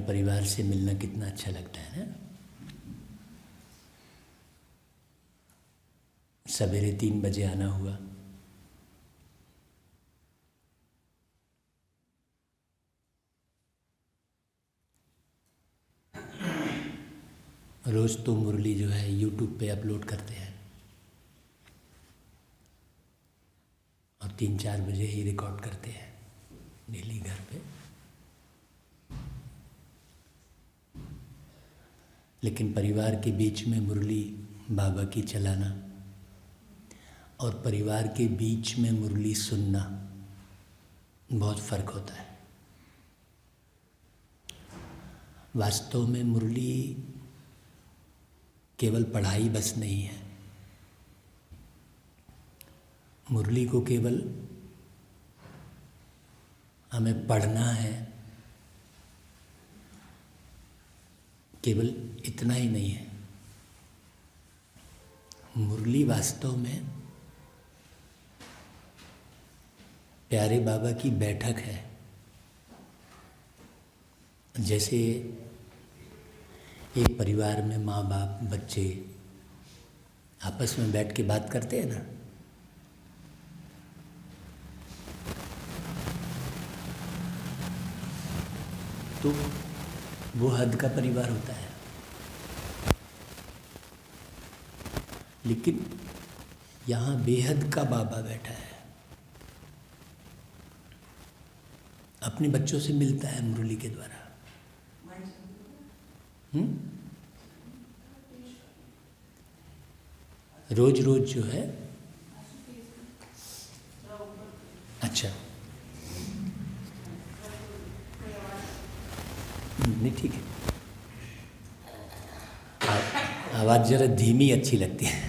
परिवार से मिलना कितना अच्छा लगता है ना। सवेरे 3 बजे आना हुआ, रोज़ तो मुरली जो है यूट्यूब पे अपलोड करते हैं और 3-4 बजे ही रिकॉर्ड करते हैं डेली घर पे। लेकिन परिवार के बीच में मुरली बाबा की चलाना और परिवार के बीच में मुरली सुनना बहुत फ़र्क होता है। वास्तव में मुरली केवल पढ़ाई बस नहीं है। मुरली को केवल हमें पढ़ना है, केवल इतना ही नहीं है। मुरली वास्तव में प्यारे बाबा की बैठक है। जैसे एक परिवार में माँ बाप बच्चे आपस में बैठ के बात करते हैं ना, तो वो हद का परिवार होता है। लेकिन यहाँ बेहद का बाबा बैठा है, अपने बच्चों से मिलता है मुरली के द्वारा। रोज रोज जो है, अच्छा नहीं ठीक है, आवाज़ जरा धीमी अच्छी लगती है।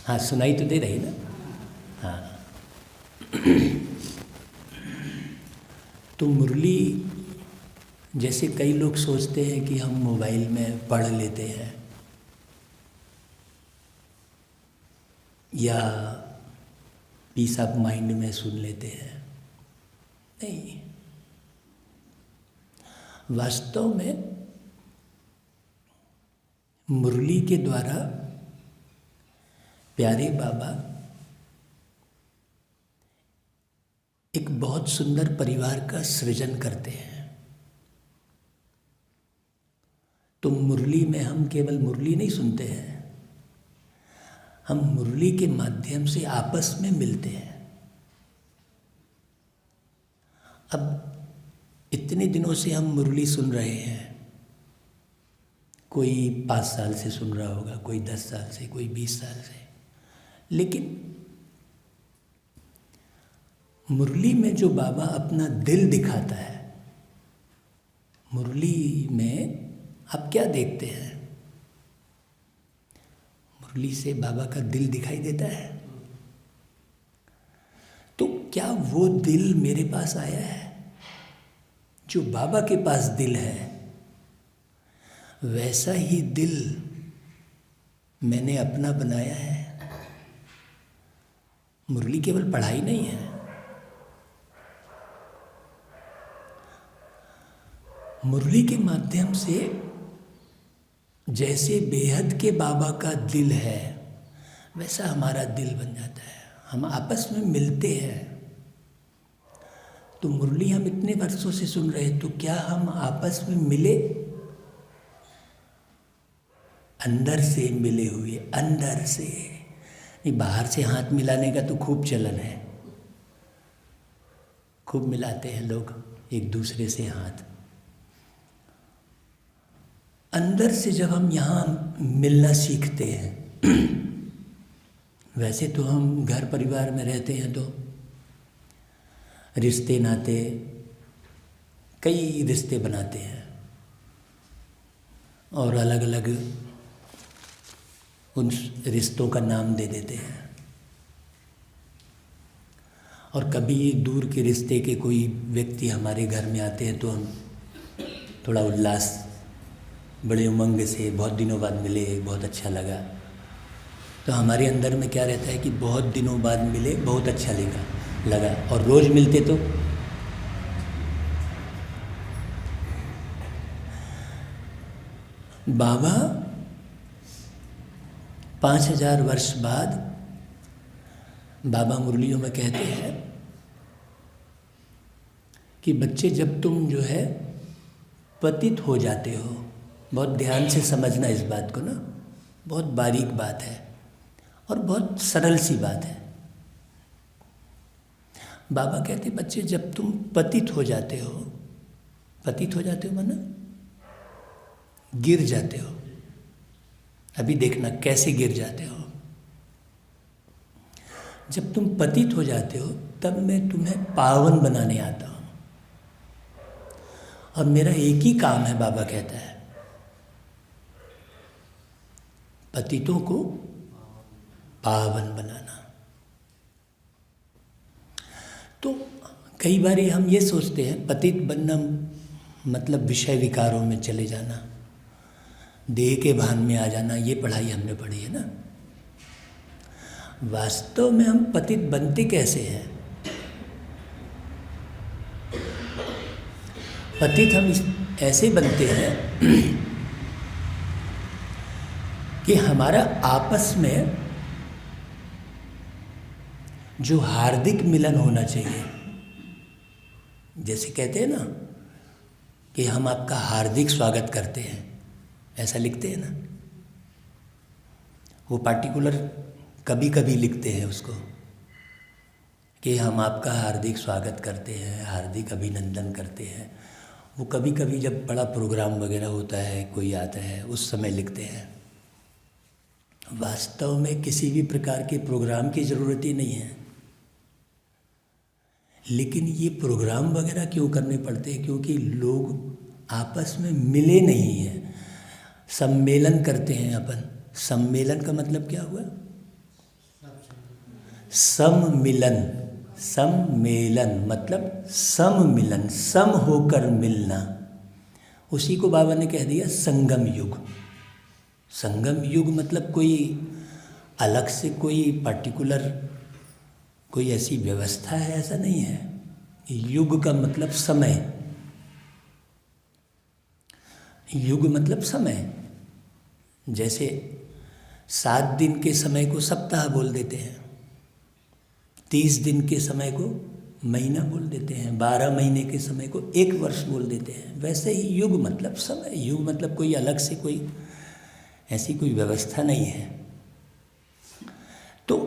हाँ सुनाई तो दे रही ना। हाँ तो मुरली जैसे कई लोग सोचते हैं कि हम मोबाइल में पढ़ लेते हैं या पीस ऑफ माइंड में सुन लेते हैं, नहीं। वास्तव में मुरली के द्वारा प्यारे बाबा एक बहुत सुंदर परिवार का सृजन करते हैं। तो मुरली में हम केवल मुरली नहीं सुनते हैं, हम मुरली के माध्यम से आपस में मिलते हैं। अब इतने दिनों से हम मुरली सुन रहे हैं, कोई 5 साल से सुन रहा होगा, कोई 10 साल से, कोई 20 साल से। लेकिन मुरली में जो बाबा अपना दिल दिखाता है, मुरली में आप क्या देखते हैं? मुरली से बाबा का दिल दिखाई देता है। तो क्या वो दिल मेरे पास आया है? जो बाबा के पास दिल है, वैसा ही दिल मैंने अपना बनाया है। मुरली केवल पढ़ाई नहीं है, मुरली के माध्यम से जैसे बेहद के बाबा का दिल है, वैसा हमारा दिल बन जाता है। हम आपस में मिलते हैं। तो मुरली हम इतने वर्षों से सुन रहे, तो क्या हम आपस में मिले? अंदर से मिले हुए, अंदर से नहीं। बाहर से हाथ मिलाने का तो खूब चलन है, खूब मिलाते हैं लोग एक दूसरे से हाथ। अंदर से जब हम यहाँ मिलना सीखते हैं, वैसे तो हम घर परिवार में रहते हैं तो रिश्ते नाते, कई रिश्ते बनाते हैं और अलग अलग उन रिश्तों का नाम दे देते हैं। और कभी दूर के रिश्ते के कोई व्यक्ति हमारे घर में आते हैं तो हम थोड़ा उल्लास, बड़े उमंग से, बहुत दिनों बाद मिले, बहुत अच्छा लगा। तो हमारे अंदर में क्या रहता है कि बहुत दिनों बाद मिले, बहुत अच्छा लगा। और रोज़ मिलते बाबा 5000 वर्ष बाद बाबा मुरलियों में कहते हैं कि बच्चे जब तुम जो है पतित हो जाते हो, बहुत ध्यान से समझना इस बात को ना, बहुत बारीक बात है और बहुत सरल सी बात है। बाबा कहते बच्चे जब तुम पतित हो जाते हो माना गिर जाते हो। अभी देखना कैसे गिर जाते हो। जब तुम पतित हो जाते हो तब मैं तुम्हें पावन बनाने आता हूँ, और मेरा एक ही काम है, बाबा कहता है, पतितों को पावन बनाना। तो कई बार हम ये सोचते हैं पतित बनना मतलब विषय विकारों में चले जाना, देह के भान में आ जाना। ये पढ़ाई हमने पढ़ी है ना। वास्तव में हम पतित बनते कैसे हैं? पतित हम ऐसे बनते हैं कि हमारा आपस में जो हार्दिक मिलन होना चाहिए, जैसे कहते हैं ना कि हम आपका हार्दिक स्वागत करते हैं, ऐसा लिखते हैं ना। वो पार्टिकुलर कभी कभी लिखते हैं उसको कि हम आपका हार्दिक स्वागत करते हैं, हार्दिक अभिनंदन करते हैं। वो कभी कभी जब बड़ा प्रोग्राम वगैरह होता है, कोई आता है, उस समय लिखते हैं। वास्तव में किसी भी प्रकार के प्रोग्राम की ज़रूरत ही नहीं है। लेकिन ये प्रोग्राम वगैरह क्यों करने पड़ते हैं? क्योंकि लोग आपस में मिले नहीं हैं। सम्मेलन करते हैं अपन। सम्मेलन का मतलब क्या हुआ? सम्मिलन। सम्मेलन मतलब सम्मिलन, सम होकर मिलना। उसी को बाबा ने कह दिया संगम युग। संगम युग मतलब कोई अलग से कोई पार्टिकुलर कोई ऐसी व्यवस्था है, ऐसा नहीं है। युग का मतलब समय। युग मतलब समय। जैसे 7 दिन के समय को सप्ताह बोल देते हैं, 30 दिन के समय को महीना बोल देते हैं, 12 महीने के समय को 1 वर्ष बोल देते हैं। वैसे ही युग मतलब समय। युग मतलब कोई अलग से कोई ऐसी कोई व्यवस्था नहीं है। तो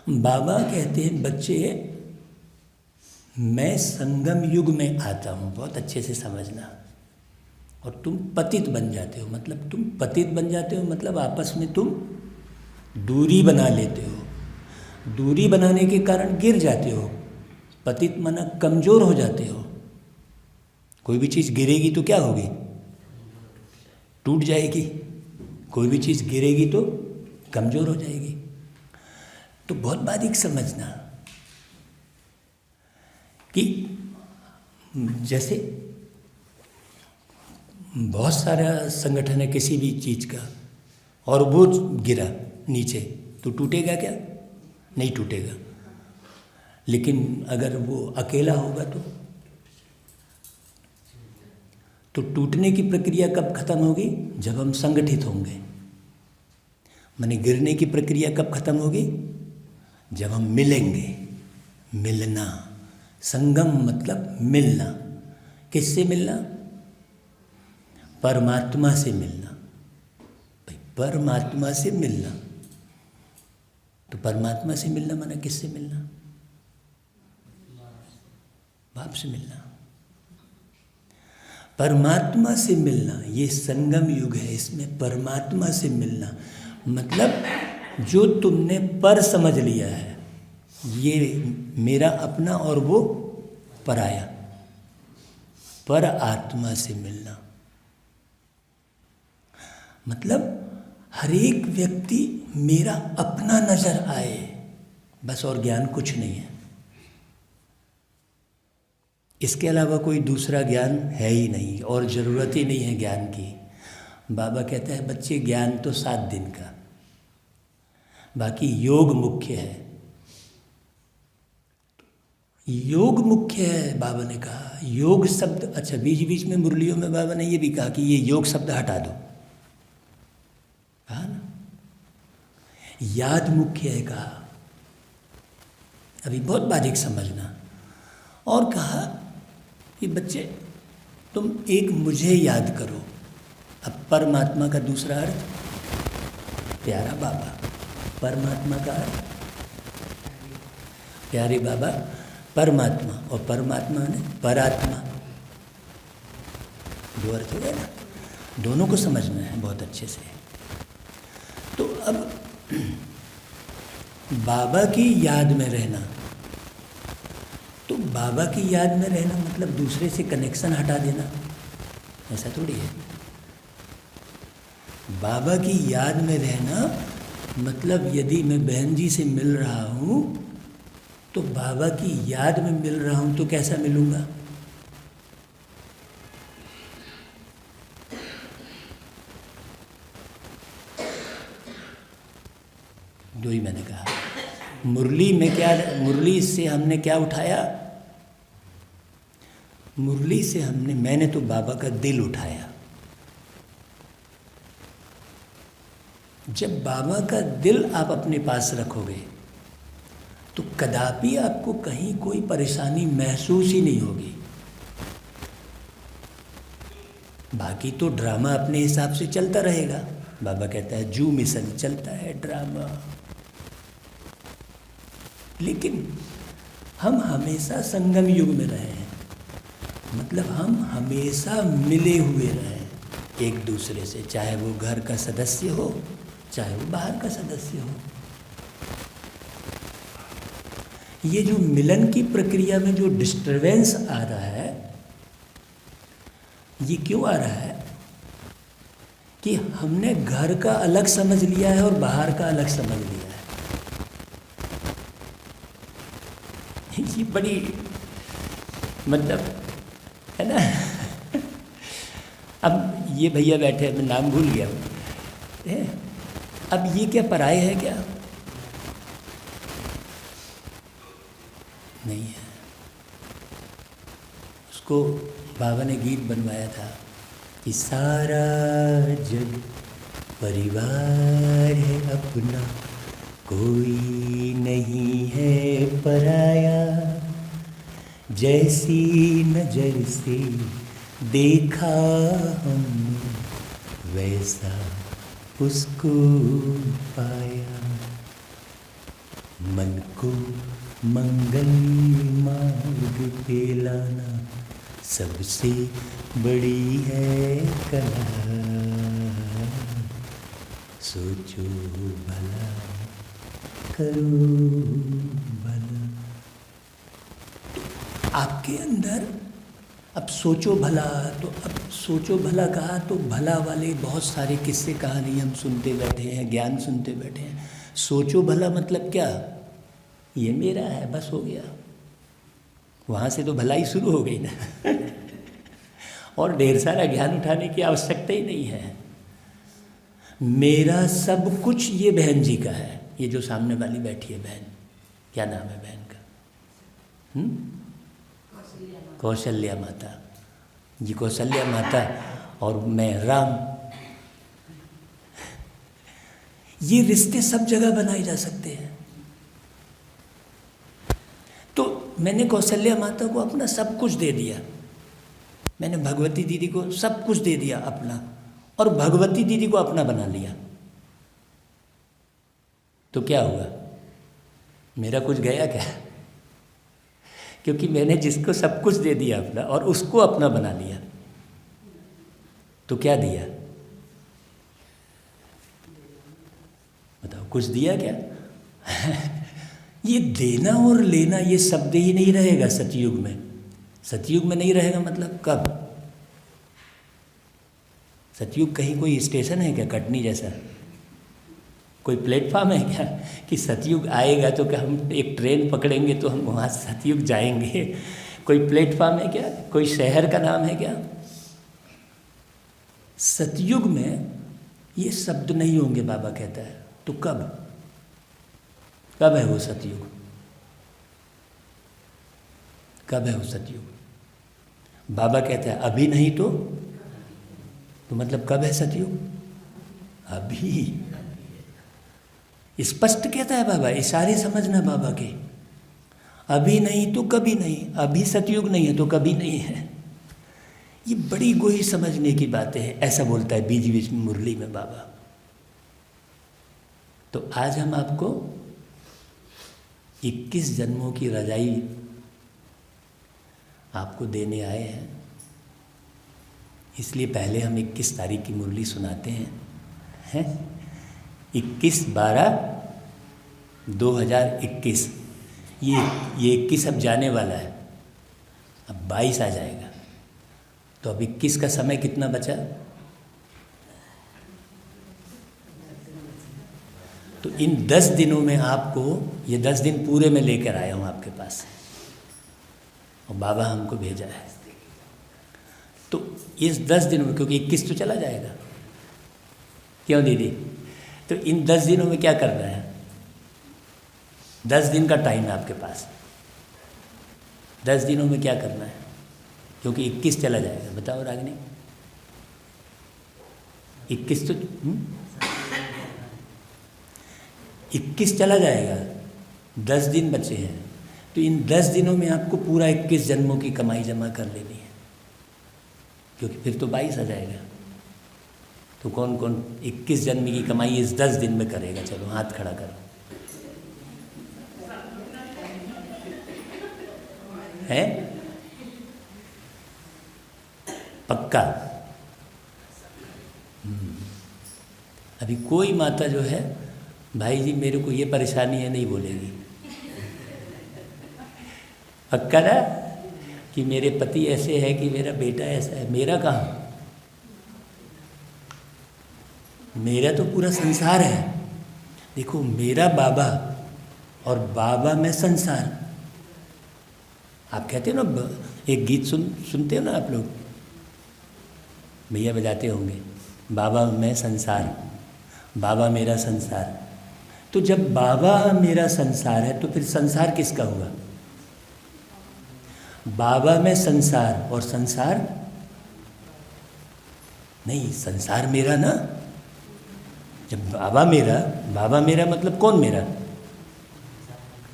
बाबा कहते हैं बच्चे मैं संगम युग में आता हूँ, बहुत अच्छे से समझना। और तुम पतित बन जाते हो, मतलब तुम पतित बन जाते हो मतलब आपस में तुम दूरी बना लेते हो। दूरी बनाने के कारण गिर जाते हो। पतित माना कमज़ोर हो जाते हो। कोई भी चीज़ गिरेगी तो क्या होगी? टूट जाएगी। कोई भी चीज़ गिरेगी तो कमज़ोर हो जाएगी। तो बहुत बारीक समझना कि जैसे बहुत सारा संगठन है किसी भी चीज़ का, और वो गिरा नीचे तो टूटेगा क्या? नहीं टूटेगा। लेकिन अगर वो अकेला होगा तो टूटने की प्रक्रिया कब खत्म होगी? जब हम संगठित होंगे। माने गिरने की प्रक्रिया कब खत्म होगी? जब हम मिलेंगे। मिलना, संगम मतलब मिलना। किससे मिलना? परमात्मा से मिलना। भाई परमात्मा से मिलना, तो परमात्मा से मिलना माना किससे मिलना? बाप से मिलना। परमात्मा से मिलना, ये संगम युग है। इसमें परमात्मा से मिलना मतलब जो तुमने पर समझ लिया है, ये मेरा अपना और वो पराया। पर आत्मा से मिलना मतलब हर एक व्यक्ति मेरा अपना नजर आए, बस। और ज्ञान कुछ नहीं है। इसके अलावा कोई दूसरा ज्ञान है ही नहीं, और ज़रूरत ही नहीं है ज्ञान की। बाबा कहता है बच्चे ज्ञान तो 7 दिन का, बाकी योग मुख्य है। योग मुख्य है। बाबा ने कहा योग शब्द, अच्छा बीच बीच में मुरलियों में बाबा ने ये भी कहा कि ये योग शब्द हटा दो। याद मुख्य है कहा, अभी बहुत बारीक समझना। और कहा कि बच्चे तुम एक मुझे याद करो। अब परमात्मा का दूसरा अर्थ प्यारा बाबा, परमात्मा का अर्थ प्यारे बाबा परमात्मा, और परमात्मा ने परात्मा, दो अर्थ हो गए ना, दोनों को समझना है बहुत अच्छे से। तो अब बाबा की याद में रहना, तो बाबा की याद में रहना मतलब दूसरे से कनेक्शन हटा देना, ऐसा थोड़ी है। बाबा की याद में रहना मतलब यदि मैं बहन जी से मिल रहा हूँ तो बाबा की याद में मिल रहा हूँ, तो कैसा मिलूँगा? जो ही मैंने कहा, मुरली में क्या, मुरली से हमने क्या उठाया? मुरली से मैंने तो बाबा का दिल उठाया। जब बाबा का दिल आप अपने पास रखोगे तो कदापि आपको कहीं कोई परेशानी महसूस ही नहीं होगी। बाकी तो ड्रामा अपने हिसाब से चलता रहेगा। बाबा कहता है जू मिशन चलता है ड्रामा, लेकिन हम हमेशा संगम युग में रहे हैं, मतलब हम हमेशा मिले हुए रहे एक दूसरे से, चाहे वो घर का सदस्य हो चाहे वो बाहर का सदस्य हो। ये जो मिलन की प्रक्रिया में जो डिस्टरबेंस आ रहा है, ये क्यों आ रहा है? कि हमने घर का अलग समझ लिया है और बाहर का अलग समझ लिया है। ये बड़ी मतलब है ना। अब ये भैया बैठे, मैं नाम भूल गया हूँ। अब ये क्या पराये है क्या? नहीं है। उसको बाबा ने गीत बनवाया था कि सारा जग परिवार है अपना, कोई नहीं है पराया, जैसी नजर से देखा हमने वैसा उसको पाया, मन को मंगल मार्ग पे लाना सबसे बड़ी है कला, सोचो भला करो भला। आपके अंदर अब सोचो भला, तो अब सोचो भला कहा तो भला वाले बहुत सारे किस्से कहानी हम सुनते बैठे हैं, ज्ञान सुनते बैठे हैं। सोचो भला मतलब क्या? ये मेरा है, बस हो गया। वहाँ से तो भलाई शुरू हो गई ना। और ढेर सारा ज्ञान उठाने की आवश्यकता ही नहीं है। मेरा सब कुछ ये बहन जी का है। ये जो सामने वाली बैठी है बहन, क्या नाम है बहन का? कौशल्या माता। ये कौशल्या माता और मैं राम। ये रिश्ते सब जगह बनाए जा सकते हैं। तो मैंने कौशल्या माता को अपना सब कुछ दे दिया, मैंने भगवती दीदी को सब कुछ दे दिया अपना, और भगवती दीदी को अपना बना लिया। तो क्या हुआ? मेरा कुछ गया क्या? क्योंकि मैंने जिसको सब कुछ दे दिया अपना और उसको अपना बना लिया, तो क्या दिया? बताओ, कुछ दिया क्या? ये देना और लेना ये शब्द ही नहीं रहेगा सतयुग में। सतयुग में नहीं रहेगा मतलब कब? सतयुग कहीं कोई स्टेशन है क्या, कटनी जैसा कोई प्लेटफार्म है क्या कि सतयुग आएगा तो क्या हम एक ट्रेन पकड़ेंगे तो हम वहाँ सतयुग जाएंगे? कोई प्लेटफार्म है क्या? कोई शहर का नाम है क्या? सतयुग में ये शब्द नहीं होंगे, बाबा कहता है। तो कब कब है वो सतयुग? कब है वो सतयुग? बाबा कहता है अभी नहीं तो मतलब कब है सतयुग? अभी। स्पष्ट कहता है बाबा, इशारे समझना बाबा के। अभी नहीं तो कभी नहीं, अभी सतयुग नहीं है तो कभी नहीं है। ये बड़ी गोही समझने की बातें हैं, ऐसा बोलता है बीच बीच में मुरली में बाबा। तो आज हम आपको 21 जन्मों की रजाई आपको देने आए हैं। इसलिए पहले हम 21 तारीख की मुरली सुनाते हैं 21/12/2021। ये 21 अब जाने वाला है, अब 22 आ जाएगा। तो अब 21 का समय कितना बचा? तो इन 10 दिनों में आपको, ये 10 दिन पूरे में लेकर आया हूँ आपके पास, और बाबा हमको भेजा है। तो इस 10 दिनों में, क्योंकि 21 तो चला जाएगा, क्यों दीदी? तो इन 10 दिनों में क्या करना है? 10 दिन का टाइम है आपके पास। 10 दिनों में क्या करना है? क्योंकि 21 चला जाएगा। बताओ रागिनी, 21 तो 21 चला जाएगा, 10 दिन बचे हैं। तो इन 10 दिनों में आपको पूरा 21 जन्मों की कमाई जमा कर लेनी है, क्योंकि फिर तो 22 आ जाएगा। तो कौन कौन 21 जन्म की कमाई इस 10 दिन में करेगा? चलो हाथ खड़ा करो। है पक्का? अभी कोई माता जो है, भाई जी मेरे को ये परेशानी है, नहीं बोलेगी। पक्का ना कि मेरे पति ऐसे है, कि मेरा बेटा ऐसा है। मेरा कहाँ? मेरा तो पूरा संसार है। देखो, मेरा बाबा और बाबा में संसार। आप कहते हो ना, एक गीत सुनते हो ना आप लोग, भैया बजाते होंगे, बाबा में संसार, बाबा मेरा संसार। तो जब बाबा मेरा संसार है तो फिर संसार किसका हुआ? बाबा में संसार, और संसार नहीं, संसार मेरा ना। जब बाबा मेरा मतलब कौन मेरा?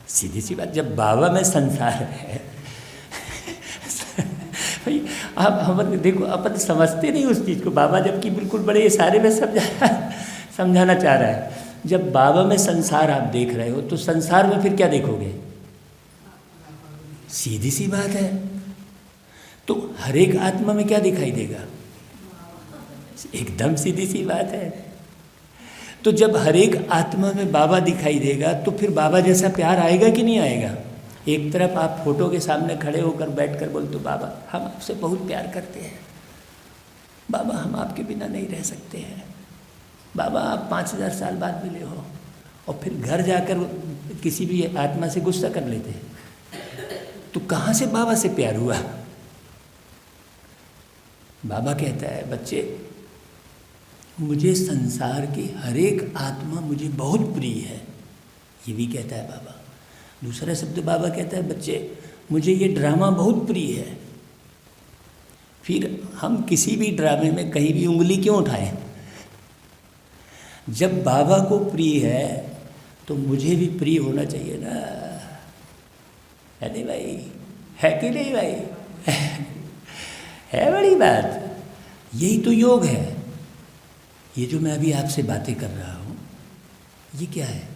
सीधी सी बात, जब बाबा में संसार है भाई आप हम देखो, अपन समझते नहीं उस चीज़ को। बाबा जबकि बिल्कुल बड़े इशारे में समझाना चाह रहा है। जब बाबा में संसार आप देख रहे हो, तो संसार में फिर क्या देखोगे? सीधी सी बात है। तो हर एक आत्मा में क्या दिखाई देगा? एकदम सीधी सी बात है। तो जब हर एक आत्मा में बाबा दिखाई देगा, तो फिर बाबा जैसा प्यार आएगा कि नहीं आएगा? एक तरफ आप फोटो के सामने खड़े होकर बैठकर बोलते हो, बाबा हम आपसे बहुत प्यार करते हैं, बाबा हम आपके बिना नहीं रह सकते हैं, बाबा आप 5000 साल बाद मिले हो। और फिर घर जाकर किसी भी आत्मा से गुस्सा कर लेते हैं। तो कहाँ से बाबा से प्यार हुआ? बाबा कहता है, बच्चे मुझे संसार की हर एक आत्मा मुझे बहुत प्रिय है। ये भी कहता है बाबा। दूसरा शब्द बाबा कहता है, बच्चे मुझे ये ड्रामा बहुत प्रिय है। फिर हम किसी भी ड्रामे में कहीं भी उंगली क्यों उठाएं? जब बाबा को प्रिय है तो मुझे भी प्रिय होना चाहिए ना, है नहीं भाई? है कि नहीं भाई? है बड़ी बात। यही तो योग है। ये जो मैं अभी आपसे बातें कर रहा हूँ, ये क्या है?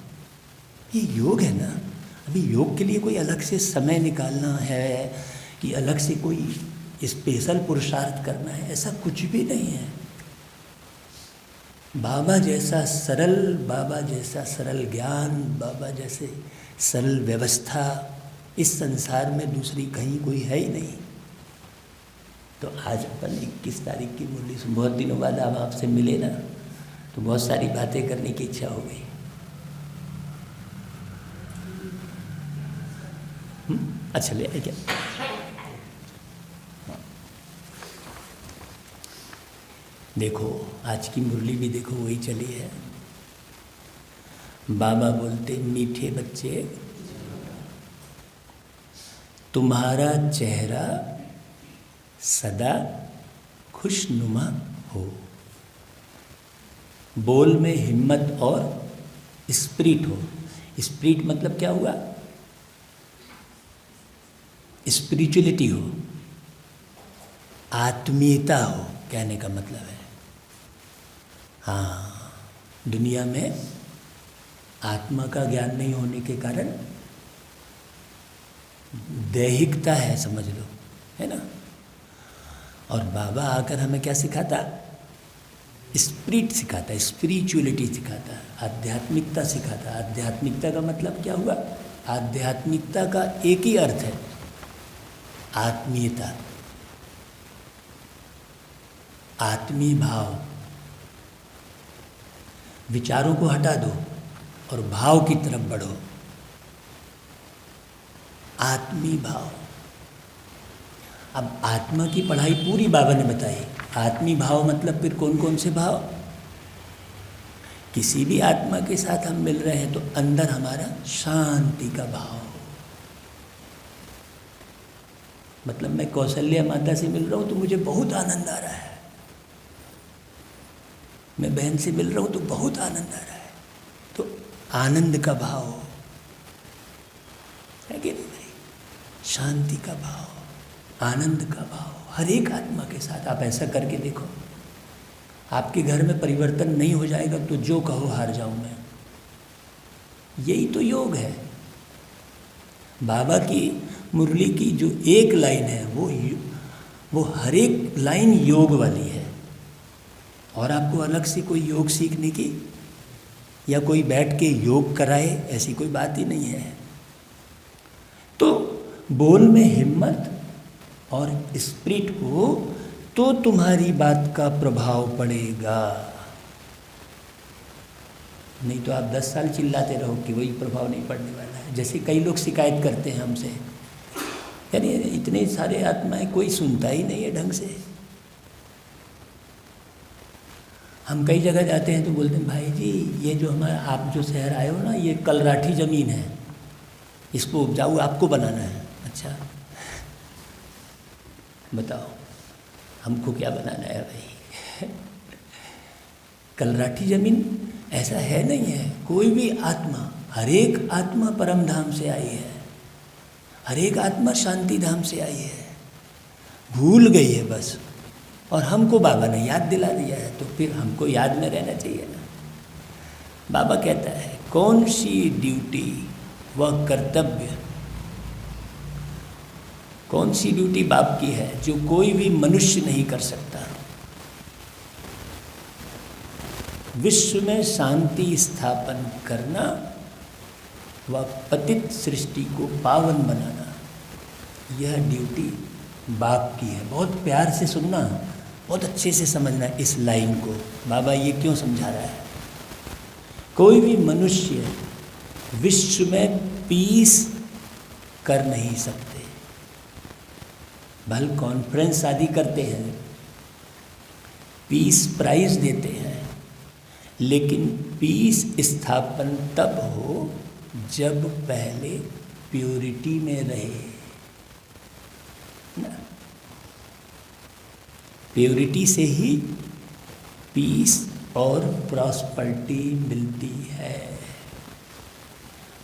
ये योग है ना। अभी योग के लिए कोई अलग से समय निकालना है कि अलग से कोई स्पेशल पुरुषार्थ करना है, ऐसा कुछ भी नहीं है। बाबा जैसा सरल ज्ञान, बाबा जैसे सरल व्यवस्था इस संसार में दूसरी कहीं कोई है ही नहीं। तो आज अपन 21 तारीख की मुरली, बहुत दिनों बाद अब आपसे मिले ना, तो बहुत सारी बातें करने की इच्छा हो गई। अच्छा ले क्या? देखो आज की मुरली भी देखो वही चली है। बाबा बोलते, मीठे बच्चे तुम्हारा चेहरा सदा खुशनुमा हो, बोल में हिम्मत और स्पिरिट हो। स्पिरिट मतलब क्या हुआ? स्पिरिचुअलिटी हो, आत्मीयता हो, कहने का मतलब है। हाँ, दुनिया में आत्मा का ज्ञान नहीं होने के कारण दैहिकता है, समझ लो, है ना। और बाबा आकर हमें क्या सिखाता? स्पिरिट सिखाता, स्पिरिचुअलिटी सिखाता, आध्यात्मिकता सिखाता। आध्यात्मिकता का मतलब क्या हुआ? आध्यात्मिकता का एक ही अर्थ है, आत्मीयता, आत्मीय भाव। विचारों को हटा दो और भाव की तरफ बढ़ो। आत्मीय भाव। अब आत्मा की पढ़ाई पूरी बाबा ने बताई। आत्मीय भाव मतलब फिर कौन कौन से भाव? किसी भी आत्मा के साथ हम मिल रहे हैं तो अंदर हमारा शांति का भाव। मतलब मैं कौशल्या माता से मिल रहा हूँ तो मुझे बहुत आनंद आ रहा है, मैं बहन से मिल रहा हूँ तो बहुत आनंद आ रहा है। तो आनंद का भाव है कि नहीं भाई? शांति का भाव, आनंद का भाव हर एक आत्मा के साथ। आप ऐसा करके देखो, आपके घर में परिवर्तन नहीं हो जाएगा तो जो कहो हार जाऊं मैं। यही तो योग है। बाबा की मुरली की जो एक लाइन है वो हर एक लाइन योग वाली है। और आपको अलग से कोई योग सीखने की या कोई बैठ के योग कराए, ऐसी कोई बात ही नहीं है। तो बोल में हिम्मत और स्पिरिट हो तो तुम्हारी बात का प्रभाव पड़ेगा। नहीं तो आप 10 साल चिल्लाते रहो कि वही प्रभाव नहीं पड़ने वाला है। जैसे कई लोग शिकायत करते हैं हमसे, यानी इतने सारे आत्माएं, कोई सुनता ही नहीं है ढंग से। हम कई जगह जाते हैं तो बोलते हैं भाई जी ये जो हमारा आप जो शहर आए हो ना, ये कलराठी ज़मीन है, इसको उपजाऊ आपको बनाना है। अच्छा बताओ हमको क्या बनाना है भाई? कलराठी ज़मीन ऐसा है नहीं है। कोई भी आत्मा, हर एक आत्मा परम धाम से आई है, हर एक आत्मा शांति धाम से आई है, भूल गई है बस। और हमको बाबा ने याद दिला दिया है तो फिर हमको याद में रहना चाहिए ना। बाबा कहता है कौन सी ड्यूटी वह कर्तव्य, कौन सी ड्यूटी बाप की है जो कोई भी मनुष्य नहीं कर सकता? विश्व में शांति स्थापन करना व पतित सृष्टि को पावन बनाना, यह ड्यूटी बाप की है। बहुत प्यार से सुनना, बहुत अच्छे से समझना इस लाइन को। बाबा ये क्यों समझा रहा है? कोई भी मनुष्य विश्व में पीस कर नहीं सकते। भल कॉन्फ्रेंस आदि करते हैं, पीस प्राइज देते हैं, लेकिन पीस स्थापन तब हो जब पहले प्योरिटी में रहे ना। प्योरिटी से ही पीस और प्रॉस्पेरिटी मिलती है।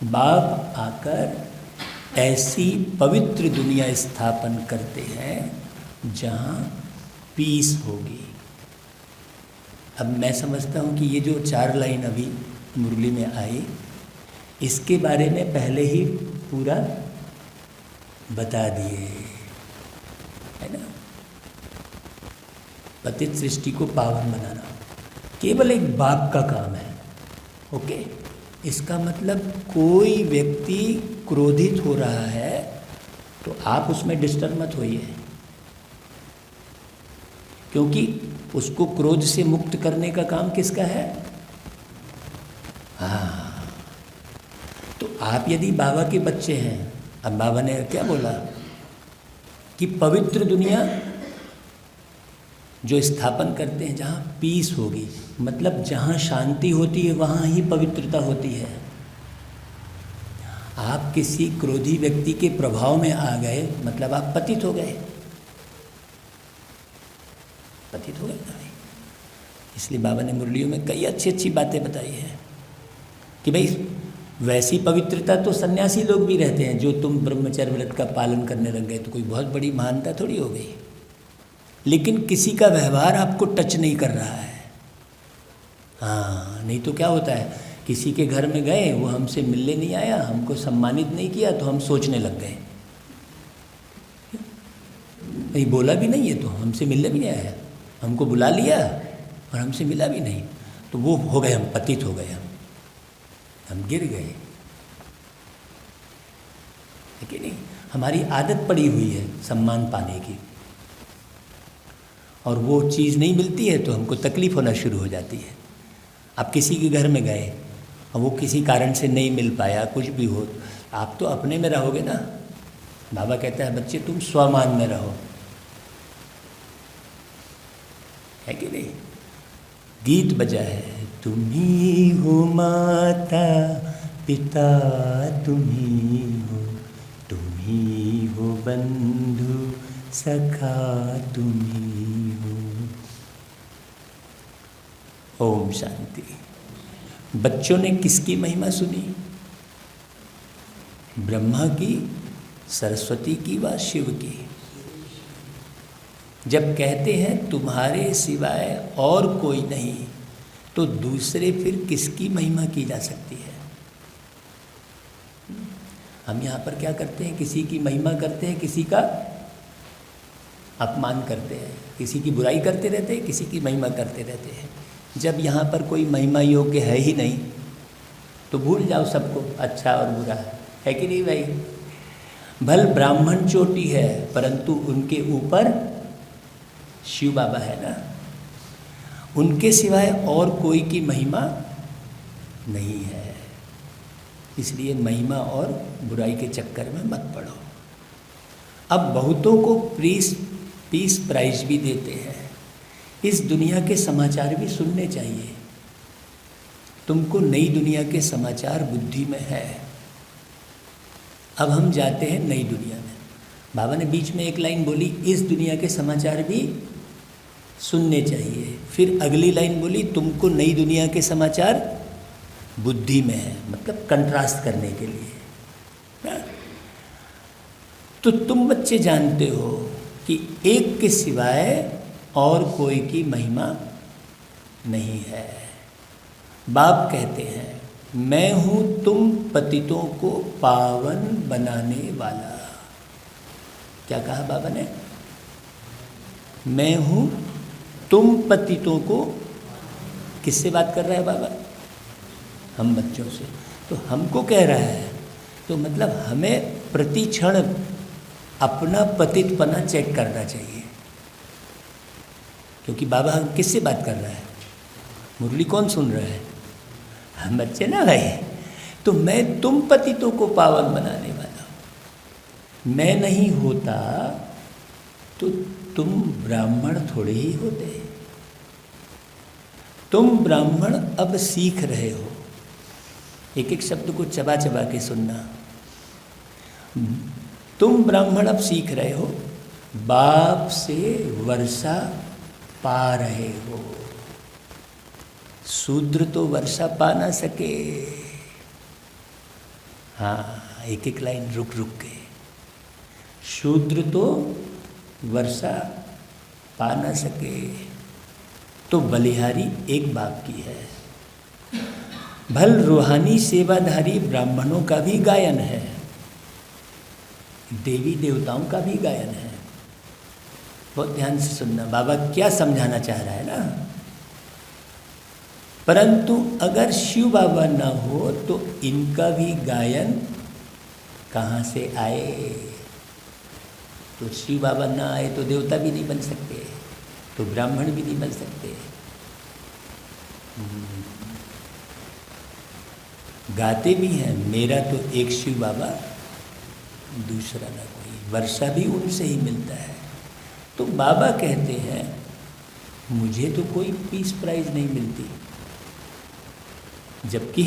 बाप आकर ऐसी पवित्र दुनिया स्थापन करते हैं जहाँ पीस होगी। अब मैं समझता हूँ कि ये जो 4 लाइन अभी मुरली में आई, इसके बारे में पहले ही पूरा बता दिए, है ना। पतित सृष्टि को पावन बनाना केवल एक बाप का काम है। ओके, इसका मतलब कोई व्यक्ति क्रोधित हो रहा है तो आप उसमें डिस्टर्ब मत होइए, क्योंकि उसको क्रोध से मुक्त करने का काम किसका है? हाँ, तो आप यदि बाबा के बच्चे हैं, अब बाबा ने क्या बोला कि पवित्र दुनिया जो स्थापन करते हैं जहाँ पीस होगी, मतलब जहाँ शांति होती है वहाँ ही पवित्रता होती है। आप किसी क्रोधी व्यक्ति के प्रभाव में आ गए मतलब आप पतित हो गए, पतित हो गए ना। इसलिए बाबा ने मुरलियों में कई अच्छी अच्छी बातें बताई है। कि भाई वैसी पवित्रता तो सन्यासी लोग भी रहते हैं, जो तुम ब्रह्मचर्य व्रत का पालन करने लग गए तो कोई बहुत बड़ी महानता थोड़ी हो गई। लेकिन किसी का व्यवहार आपको टच नहीं कर रहा है। हाँ, नहीं तो क्या होता है, किसी के घर में गए, वो हमसे मिलने नहीं आया, हमको सम्मानित नहीं किया, तो हम सोचने लग गए नहीं, बोला भी नहीं है तो हमसे मिलने भी नहीं आया, हमको बुला लिया और हमसे मिला भी नहीं, तो वो हो गए, हम पतित हो गए, हम गिर गए। है कि नहीं? हमारी आदत पड़ी हुई है सम्मान पाने की, और वो चीज़ नहीं मिलती है तो हमको तकलीफ होना शुरू हो जाती है। आप किसी के घर में गए और वो किसी कारण से नहीं मिल पाया, कुछ भी हो, आप तो अपने में रहोगे ना। बाबा कहता है बच्चे तुम स्वमान में रहो, है कि नहीं? गीत बजा है, तुम्ही हो माता पिता, तुम्ही हो बंधु सखा, तुम्ही हो। ओम शांति। बच्चों ने किसकी महिमा सुनी? ब्रह्मा की, सरस्वती की व शिव की। जब कहते हैं तुम्हारे सिवाय और कोई नहीं, तो दूसरे फिर किसकी महिमा की जा सकती है? हम यहाँ पर क्या करते हैं, किसी की महिमा करते हैं, किसी का अपमान करते हैं, किसी की बुराई करते रहते हैं, किसी की महिमा करते रहते हैं। जब यहाँ पर कोई महिमा योग्य है ही नहीं, तो भूल जाओ सबको, अच्छा और बुरा, है कि नहीं भाई? भल ब्राह्मण चोटी है, परंतु उनके ऊपर शिव बाबा है ना, उनके सिवाय और कोई की महिमा नहीं है। इसलिए महिमा और बुराई के चक्कर में मत पड़ो। अब बहुतों को पीस प्राइज भी देते हैं। इस दुनिया के समाचार भी सुनने चाहिए। तुमको नई दुनिया के समाचार बुद्धि में है। अब हम जाते हैं नई दुनिया में। बाबा ने बीच में एक लाइन बोली, इस दुनिया के समाचार भी सुनने चाहिए। फिर अगली लाइन बोली, तुमको नई दुनिया के समाचार बुद्धि में है, मतलब कंट्रास्ट करने के लिए ना? तो तुम बच्चे जानते हो कि एक के सिवाय और कोई की महिमा नहीं है। बाप कहते हैं, मैं हूँ तुम पतितों को पावन बनाने वाला। क्या कहा बाबा ने? मैं हूँ तुम पतितों को, किससे बात कर रहा है बाबा? हम बच्चों से। तो हमको कह रहा है, तो मतलब हमें प्रति क्षण अपना पतितपना चेक करना चाहिए। क्योंकि बाबा हम किससे बात कर रहा है? मुरली कौन सुन रहा है? हम बच्चे ना भाई। तो मैं तुम पतितों को पावन बनाने वाला हूँ। मैं नहीं होता तो तुम ब्राह्मण थोड़े ही होते। तुम ब्राह्मण अब सीख रहे हो। एक एक शब्द को चबा चबा के सुनना। तुम ब्राह्मण अब सीख रहे हो, बाप से वर्षा पा रहे हो। शूद्र तो वर्षा पा ना सके। हाँ, एक एक लाइन रुक रुक के। शूद्र तो वर्षा पा ना सके, तो बलिहारी एक बाप की है। भल रूहानी सेवाधारी ब्राह्मणों का भी गायन है, देवी देवताओं का भी गायन है। बहुत ध्यान से सुनना, बाबा क्या समझाना चाह रहा है ना। परंतु अगर शिव बाबा ना हो तो इनका भी गायन कहाँ से आए? तो शिव बाबा ना आए तो देवता भी नहीं बन सकते, तो ब्राह्मण भी नहीं बन सकते। गाते भी हैं, मेरा तो एक शिव बाबा दूसरा ना कोई, वर्षा भी उनसे ही मिलता है। तो बाबा कहते हैं मुझे तो कोई पीस प्राइज नहीं मिलती, जबकि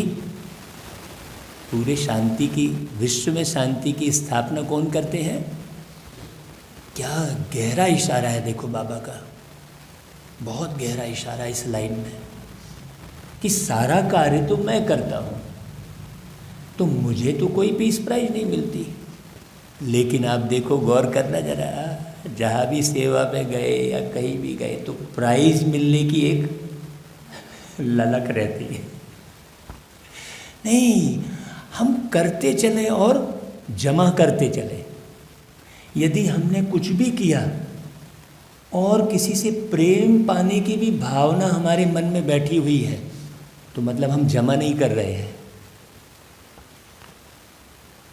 पूरे शांति की, विश्व में शांति की स्थापना कौन करते हैं? क्या गहरा इशारा है देखो बाबा का, बहुत गहरा इशारा इस लाइन में, कि सारा कार्य तो मैं करता हूँ, तो मुझे तो कोई पीस प्राइज नहीं मिलती। लेकिन आप देखो, गौर करना जरा, जहाँ भी सेवा में गए या कहीं भी गए तो प्राइज मिलने की एक ललक रहती है। नहीं, हम करते चले और जमा करते चले। यदि हमने कुछ भी किया और किसी से प्रेम पाने की भी भावना हमारे मन में बैठी हुई है, तो मतलब हम जमा नहीं कर रहे हैं।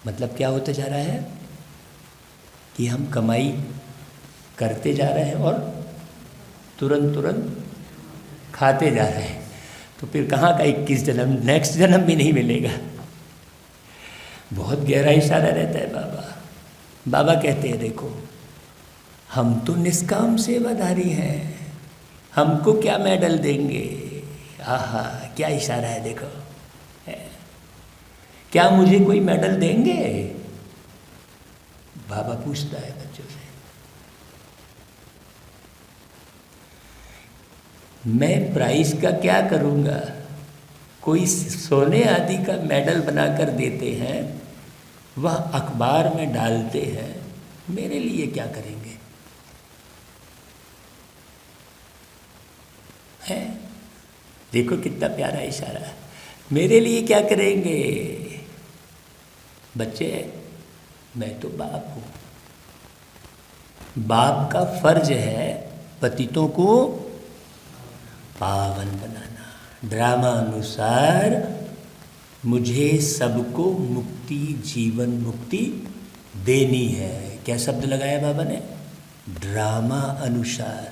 मतलब क्या होता जा रहा है कि हम कमाई करते जा रहे हैं और तुरंत तुरंत खाते जा रहे हैं। तो फिर कहाँ का 21 जन्म, नेक्स्ट जन्म भी नहीं मिलेगा। बहुत गहरा इशारा रहता है बाबा। बाबा कहते हैं, देखो हम तो निष्काम सेवाधारी हैं, हमको क्या मेडल देंगे। आहा, क्या इशारा है देखो। क्या मुझे कोई मेडल देंगे? बाबा पूछता है बच्चों से। मैं प्राइज का क्या करूँगा? कोई सोने आदि का मेडल बनाकर देते हैं, वह अखबार में डालते हैं, मेरे लिए क्या करेंगे? है, देखो कितना प्यारा इशारा है। मेरे लिए क्या करेंगे? बच्चे, मैं तो बाप हूँ। बाप का फर्ज है पतितों को पावन बनाना। ड्रामा अनुसार मुझे सबको मुक्ति, जीवन मुक्ति देनी है। क्या शब्द लगाया बाबा ने? ड्रामा अनुसार।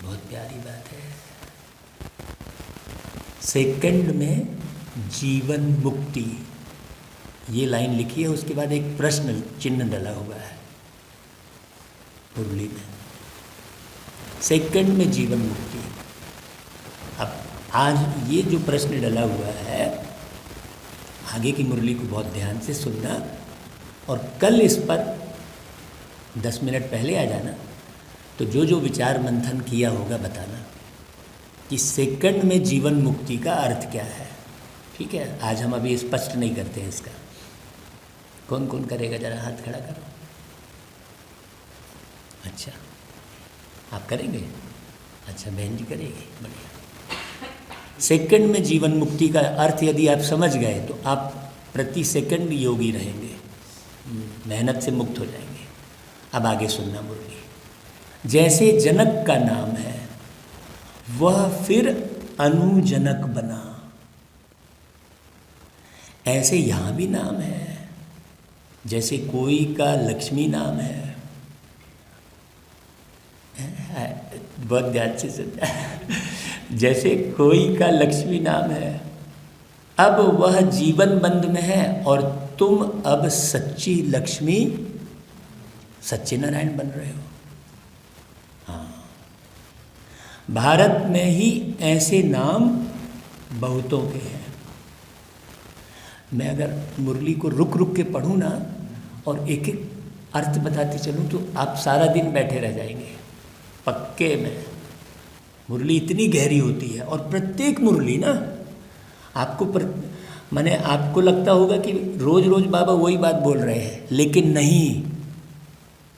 बहुत प्यारी बात है। सेकंड में जीवन मुक्ति, ये लाइन लिखी है, उसके बाद एक प्रश्न चिन्ह डला हुआ है मुरली में। सेकंड में जीवन मुक्ति। अब आज ये जो प्रश्न डला हुआ है, आगे की मुरली को बहुत ध्यान से सुनना और कल इस पर 10 मिनट पहले आ जाना, तो जो जो विचार मंथन किया होगा बताना कि सेकंड में जीवन मुक्ति का अर्थ क्या है। ठीक है, आज हम अभी स्पष्ट नहीं करते हैं इसका। कौन कौन करेगा, जरा हाथ खड़ा करो। अच्छा, आप करेंगे? अच्छा, बहन जी करेगी, बढ़िया। सेकंड में जीवन मुक्ति का अर्थ यदि आप समझ गए तो आप प्रति सेकंड योगी रहेंगे, मेहनत से मुक्त हो जाएंगे। अब आगे सुनना मुरली। जैसे जनक का नाम है, वह फिर अनुजनक बना, ऐसे यहाँ भी नाम है। जैसे कोई का लक्ष्मी नाम है, बहुत ध्यान से सुनना। जैसे कोई का लक्ष्मी नाम है, अब वह जीवन बंद में है और तुम अब सच्ची लक्ष्मी, सच्चे नारायण बन रहे हो। हाँ, भारत में ही ऐसे नाम बहुतों के हैं। मैं अगर मुरली को रुक रुक के पढ़ूँ ना और एक एक अर्थ बताते चलूँ तो आप सारा दिन बैठे रह जाएंगे, पक्के में। मुरली इतनी गहरी होती है और प्रत्येक मुरली ना आपको माने आपको लगता होगा कि रोज़ रोज़ बाबा वही बात बोल रहे हैं, लेकिन नहीं।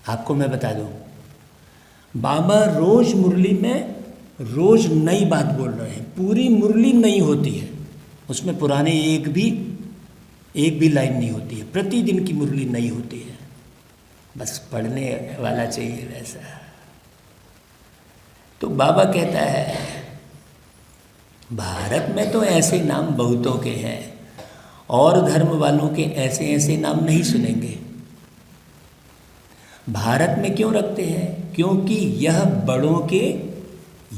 आपको मैं बता दूँ, बाबा रोज़ मुरली में रोज़ नई बात बोल रहे हैं। पूरी मुरली नई होती है, उसमें पुराने एक भी लाइन नहीं होती है। प्रतिदिन की मुरली नई होती है, बस पढ़ने वाला चाहिए वैसा। तो बाबा कहता है, भारत में तो ऐसे नाम बहुतों के हैं और धर्म वालों के ऐसे ऐसे नाम नहीं सुनेंगे। भारत में क्यों रखते हैं? क्योंकि यह बड़ों के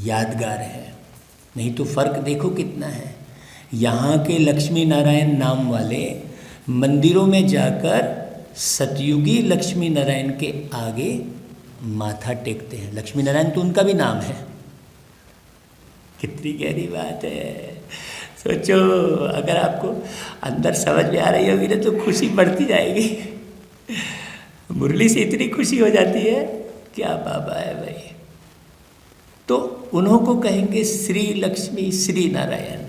यादगार है। नहीं तो फर्क देखो कितना है। यहाँ के लक्ष्मी नारायण नाम वाले मंदिरों में जाकर सतयुगी लक्ष्मी नारायण के आगे माथा टेकते हैं। लक्ष्मी नारायण तो उनका भी नाम है। कितनी गहरी बात है। सोचो, अगर आपको अंदर समझ में आ रही होगी ना तो खुशी बढ़ती जाएगी। मुरली से इतनी खुशी हो जाती है, क्या बाबा है भाई। तो उन्हों को कहेंगे श्री लक्ष्मी श्री नारायण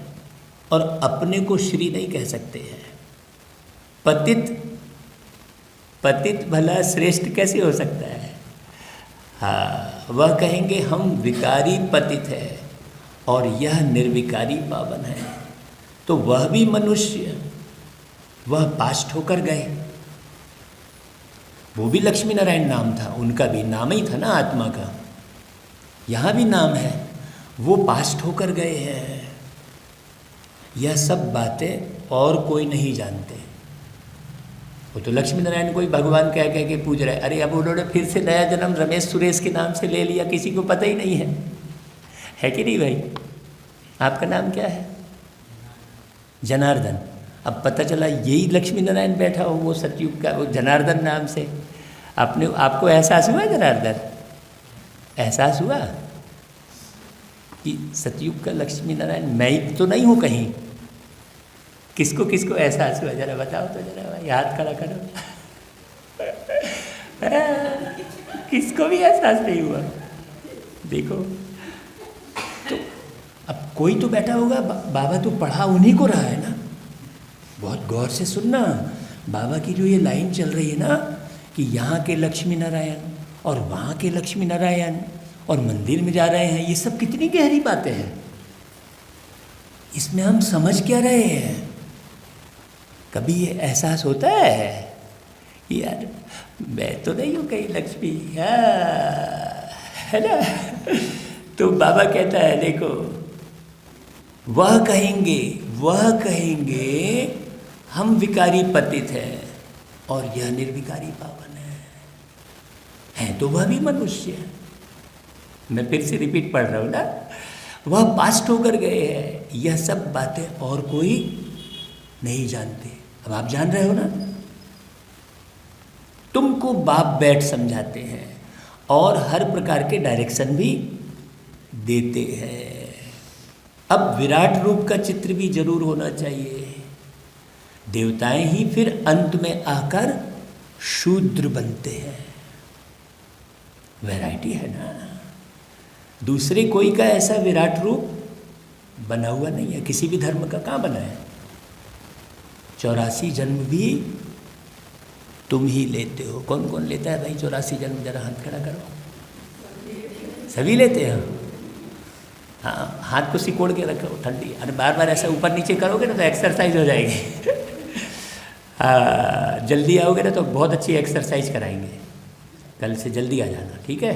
और अपने को श्री नहीं कह सकते हैं। पतित भला श्रेष्ठ कैसे हो सकता है? हाँ, वह कहेंगे हम विकारी पतित है और यह निर्विकारी पावन है। तो वह भी मनुष्य, वह पास्ट होकर गए। वो भी लक्ष्मी नारायण नाम था, उनका भी नाम ही था ना आत्मा का, यहाँ भी नाम है। वो पास्ट होकर गए हैं। यह सब बातें और कोई नहीं जानते। वो तो लक्ष्मी नारायण को ही भगवान कह कह के पूज रहे। अरे अब उन्होंने फिर से नया जन्म रमेश सुरेश के नाम से ले लिया, किसी को पता ही नहीं है कि नहीं भाई? आपका नाम क्या है? जनार्दन। अब पता चला यही लक्ष्मी नारायण बैठा हो, वो सतयुग का, वो जनार्दन नाम से। आपको एहसास हुआ जनार्दन? एहसास हुआ कि सतयुग का लक्ष्मी नारायण मैं ही तो नहीं हूँ कहीं? किसको किसको एहसास हुआ जरा बताओ तो जरा भाई, हाथ खड़ा करो। किसको भी एहसास नहीं हुआ? देखो तो अब कोई तो बैठा होगा, बाबा तो पढ़ा उन्हीं को रहा है ना। बहुत गौर से सुनना, बाबा की जो ये लाइन चल रही है ना कि यहाँ के लक्ष्मी नारायण और वहाँ के लक्ष्मी नारायण और मंदिर में जा रहे हैं, ये सब कितनी गहरी बातें हैं। इसमें हम समझ क्या रहे हैं? कभी ये एहसास होता है कि यार मैं तो नहीं हूँ कहीं लक्ष्मी, है ना? तो बाबा कहता है देखो, वह कहेंगे हम विकारी पतित हैं और यह निर्विकारी पावन है तो वह भी मनुष्य है। मैं फिर से रिपीट पढ़ रहा हूँ ना, वह पास्ट होकर गए हैं। यह सब बातें और कोई नहीं जानते। अब आप जान रहे हो ना। तुमको बाप बैठ समझाते हैं और हर प्रकार के डायरेक्शन भी देते हैं। अब विराट रूप का चित्र भी जरूर होना चाहिए। देवताएं ही फिर अंत में आकर शूद्र बनते हैं। वैरायटी है ना। दूसरे कोई का ऐसा विराट रूप बना हुआ नहीं है, किसी भी धर्म का कहाँ बना है। 84 जन्म भी तुम ही लेते हो। कौन कौन लेता है भाई 84 जन्म? जरा हाथ खड़ा करो। सभी लेते हैं? हाँ, हाथ को सिकोड़ के रखो, ठंडी। अरे बार बार ऐसा ऊपर नीचे करोगे ना तो एक्सरसाइज हो जाएगी। हाँ, जल्दी आओगे ना तो बहुत अच्छी एक्सरसाइज कराएंगे। कल से जल्दी आ जाना, ठीक है?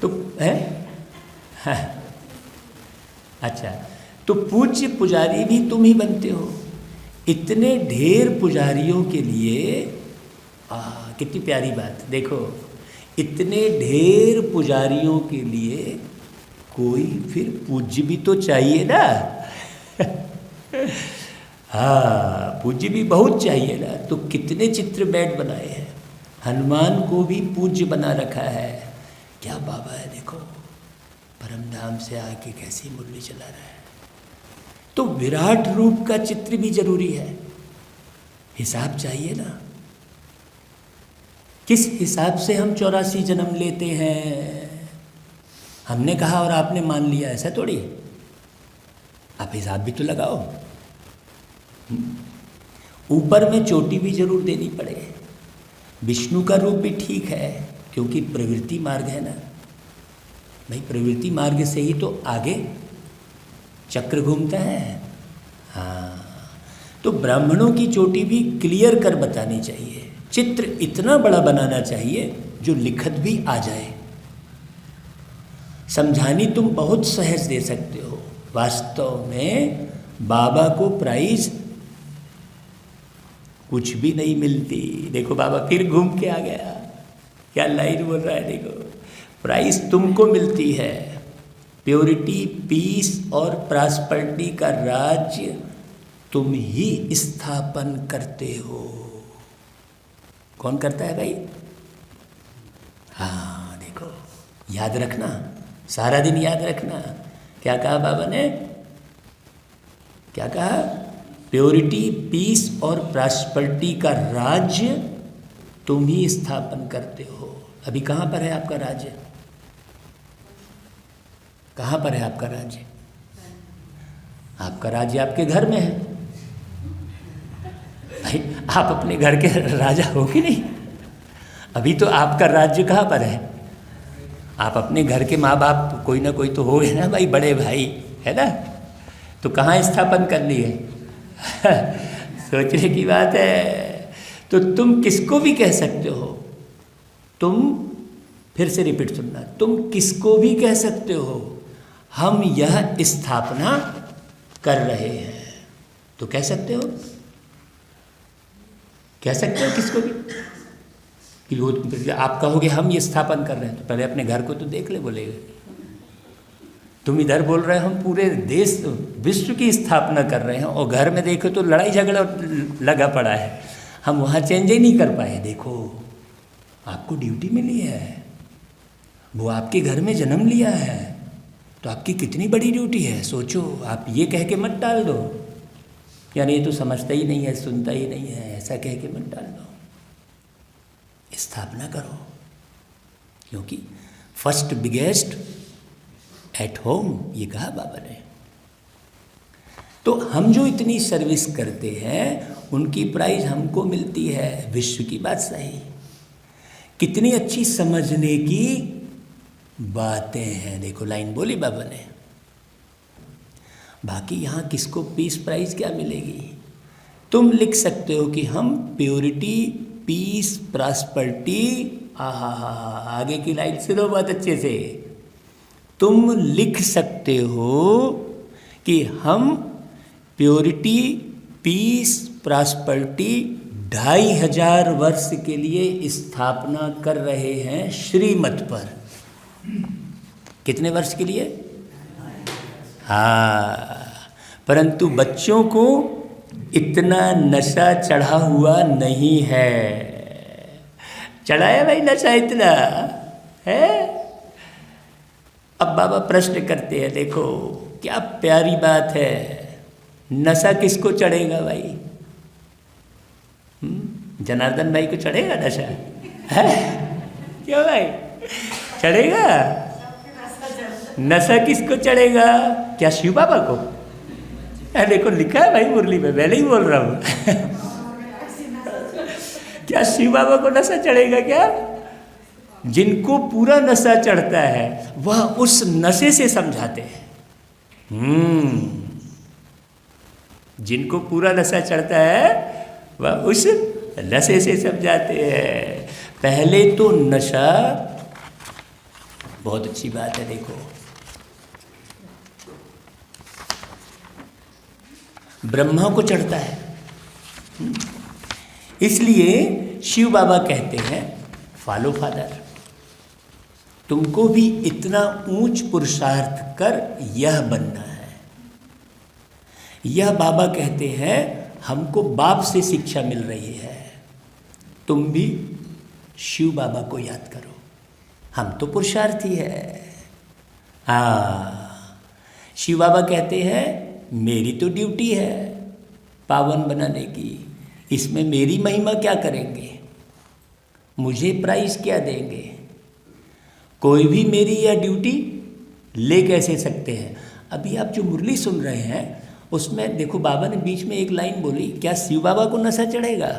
तो है हाँ। अच्छा, तो पूज्य पुजारी भी तुम ही बनते हो। इतने ढेर पुजारियों के लिए कितनी प्यारी बात देखो, इतने ढेर पुजारियों के लिए कोई फिर पूज्य भी तो चाहिए ना। हाँ, पूज्य भी बहुत चाहिए ना। तो कितने चित्र बैठ बनाए हैं। हनुमान को भी पूज्य बना रखा है। क्या बाबा है देखो, परम धाम से आके कैसी मुरली चला रहा है। तो विराट रूप का चित्र भी जरूरी है। हिसाब चाहिए ना, किस हिसाब से हम 84 जन्म लेते हैं। हमने कहा और आपने मान लिया, ऐसा थोड़ी। आप हिसाब भी तो लगाओ। ऊपर में चोटी भी जरूर देनी पड़े। विष्णु का रूप भी ठीक है क्योंकि प्रवृत्ति मार्ग है ना भाई। प्रवृत्ति मार्ग से ही तो आगे चक्र घूमता है। हाँ, तो ब्राह्मणों की चोटी भी क्लियर कर बतानी चाहिए। चित्र इतना बड़ा बनाना चाहिए जो लिखत भी आ जाए। समझानी तुम बहुत सहज दे सकते हो। वास्तव में बाबा को प्राइज कुछ भी नहीं मिलती। देखो बाबा फिर घूम के आ गया, क्या लाइन बोल रहा है देखो। प्राइज तुमको मिलती है। प्योरिटी, पीस और प्रॉस्पेरिटी का राज्य तुम ही स्थापन करते हो। कौन करता है भाई? हाँ देखो, याद रखना, सारा दिन याद रखना। क्या कहा बाबा ने? क्या कहा? प्योरिटी, पीस और प्रॉस्पेरिटी का राज्य तुम ही स्थापन करते हो। अभी कहाँ पर है आपका राज्य? कहाँ पर है आपका राज्य? आपका राज्य आपके घर में है भाई, आप अपने घर के राजा हो कि नहीं? अभी तो आपका राज्य कहाँ पर है? आप अपने घर के माँ बाप कोई ना कोई तो हो गए ना भाई, बड़े भाई है ना, तो कहाँ स्थापन करनी है? सोचने की बात है। तो तुम किसको भी कह सकते हो, तुम फिर से रिपीट सुनना, तुम किसको भी कह सकते हो हम यह स्थापना कर रहे हैं, तो कह सकते हो, कह सकते हो किसको भी कि वो आप कहोगे हम ये स्थापन कर रहे हैं, तो पहले अपने घर को तो देख ले बोलेगा। तुम इधर बोल रहे हो हम पूरे देश विश्व की स्थापना कर रहे हैं, और घर में देखो तो लड़ाई झगड़ा लगा पड़ा है, हम वहाँ चेंज ही नहीं कर पाए। देखो आपको ड्यूटी मिली है, वो आपके घर में जन्म लिया है, तो आपकी कितनी बड़ी ड्यूटी है सोचो। आप ये कह के मत डाल दो यानी ये तो समझता ही नहीं है, सुनता ही नहीं है, ऐसा कह के मत डाल दो। स्थापना करो, क्योंकि फर्स्ट बिगेस्ट एट होम, ये कहा बाबा ने। तो हम जो इतनी सर्विस करते हैं उनकी प्राइज हमको मिलती है, विश्व की बात सही। कितनी अच्छी समझने की बातें हैं, देखो लाइन बोली बाबा ने। बाकी यहाँ किसको पीस प्राइज क्या मिलेगी? तुम लिख सकते हो कि हम प्योरिटी, पीस, प्रॉस्पेरिटी, आगे की लाइन सुनो बहुत अच्छे से। तुम लिख सकते हो कि हम प्योरिटी, पीस, प्रॉस्पेरिटी 2500 वर्ष के लिए स्थापना कर रहे हैं श्रीमत पर। कितने वर्ष के लिए? हाँ, परंतु बच्चों को इतना नशा चढ़ा हुआ नहीं है। चढ़ाया भाई नशा इतना है? अब बाबा प्रश्न करते हैं, देखो क्या प्यारी बात है, नशा किसको चढ़ेगा भाई? जनार्दन भाई को चढ़ेगा नशा है? क्यों भाई चढ़ेगा? नशा किसको चढ़ेगा? क्या शिव बाबा को? देखो लिखा है भाई मुरली में, मैं नहीं बोल रहा हूँ। क्या शिव बाबा को नशा चढ़ेगा क्या? जिनको पूरा नशा चढ़ता है वह उस नशे से समझाते हैं। जिनको पूरा नशा चढ़ता है वह उस नशे से समझाते हैं। पहले तो नशा, बहुत अच्छी बात है, देखो ब्रह्मा को चढ़ता है, इसलिए शिव बाबा कहते हैं फॉलो फादर, तुमको भी इतना ऊंच पुरुषार्थ कर यह बनना है। यह बाबा कहते हैं हमको बाप से शिक्षा मिल रही है, तुम भी शिव बाबा को याद करो, हम तो पुरुषार्थी है। हाँ, शिव बाबा कहते हैं मेरी तो ड्यूटी है पावन बनाने की, इसमें मेरी महिमा क्या करेंगे, मुझे प्राइज क्या देंगे? कोई भी मेरी यह ड्यूटी ले कैसे सकते हैं? अभी आप जो मुरली सुन रहे हैं उसमें देखो बाबा ने बीच में एक लाइन बोली, क्या शिव बाबा को नशा चढ़ेगा?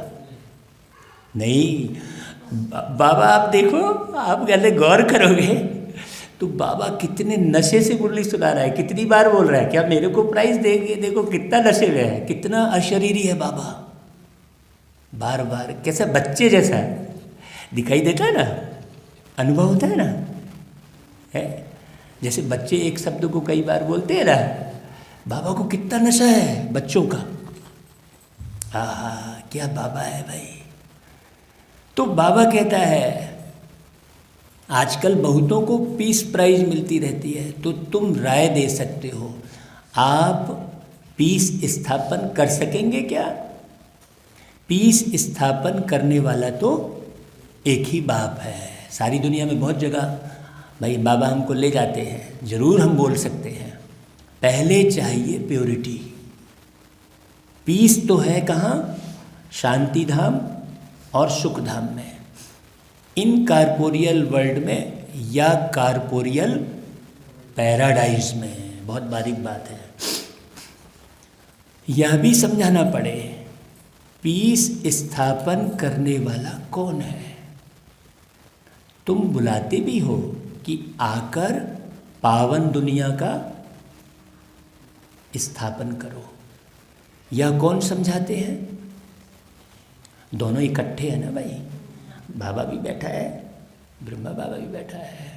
नहीं, बाबा आप देखो, आप पहले गौर करोगे तो बाबा कितने नशे से मुरली सुना रहा है, कितनी बार बोल रहा है क्या मेरे को प्राइज देंगे? देखो कितना नशे में है, कितना अशरीरी है बाबा, बार बार कैसा बच्चे जैसा दिखाई देता है ना, अनुभव होता है ना, है जैसे बच्चे एक शब्द को कई बार बोलते हैं ना, बाबा को कितना नशा है बच्चों का। क्या बाबा है भाई। तो बाबा कहता है आजकल बहुतों को पीस प्राइज मिलती रहती है, तो तुम राय दे सकते हो, आप पीस स्थापन कर सकेंगे क्या? पीस स्थापन करने वाला तो एक ही बाप है। सारी दुनिया में बहुत जगह भाई बाबा हमको ले जाते हैं, ज़रूर हम बोल सकते हैं, पहले चाहिए प्योरिटी। पीस तो है कहाँ? शांति धाम और सुख धाम में, इन कारपोरियल वर्ल्ड में या कारपोरियल पैराडाइज में। बहुत बारीक बात है, यह भी समझाना पड़े, पीस स्थापन करने वाला कौन है। तुम बुलाते भी हो कि आकर पावन दुनिया का स्थापन करो, यह कौन समझाते हैं? दोनों इकट्ठे हैं ना भाई, बाबा भी बैठा है, ब्रह्मा बाबा भी बैठा है।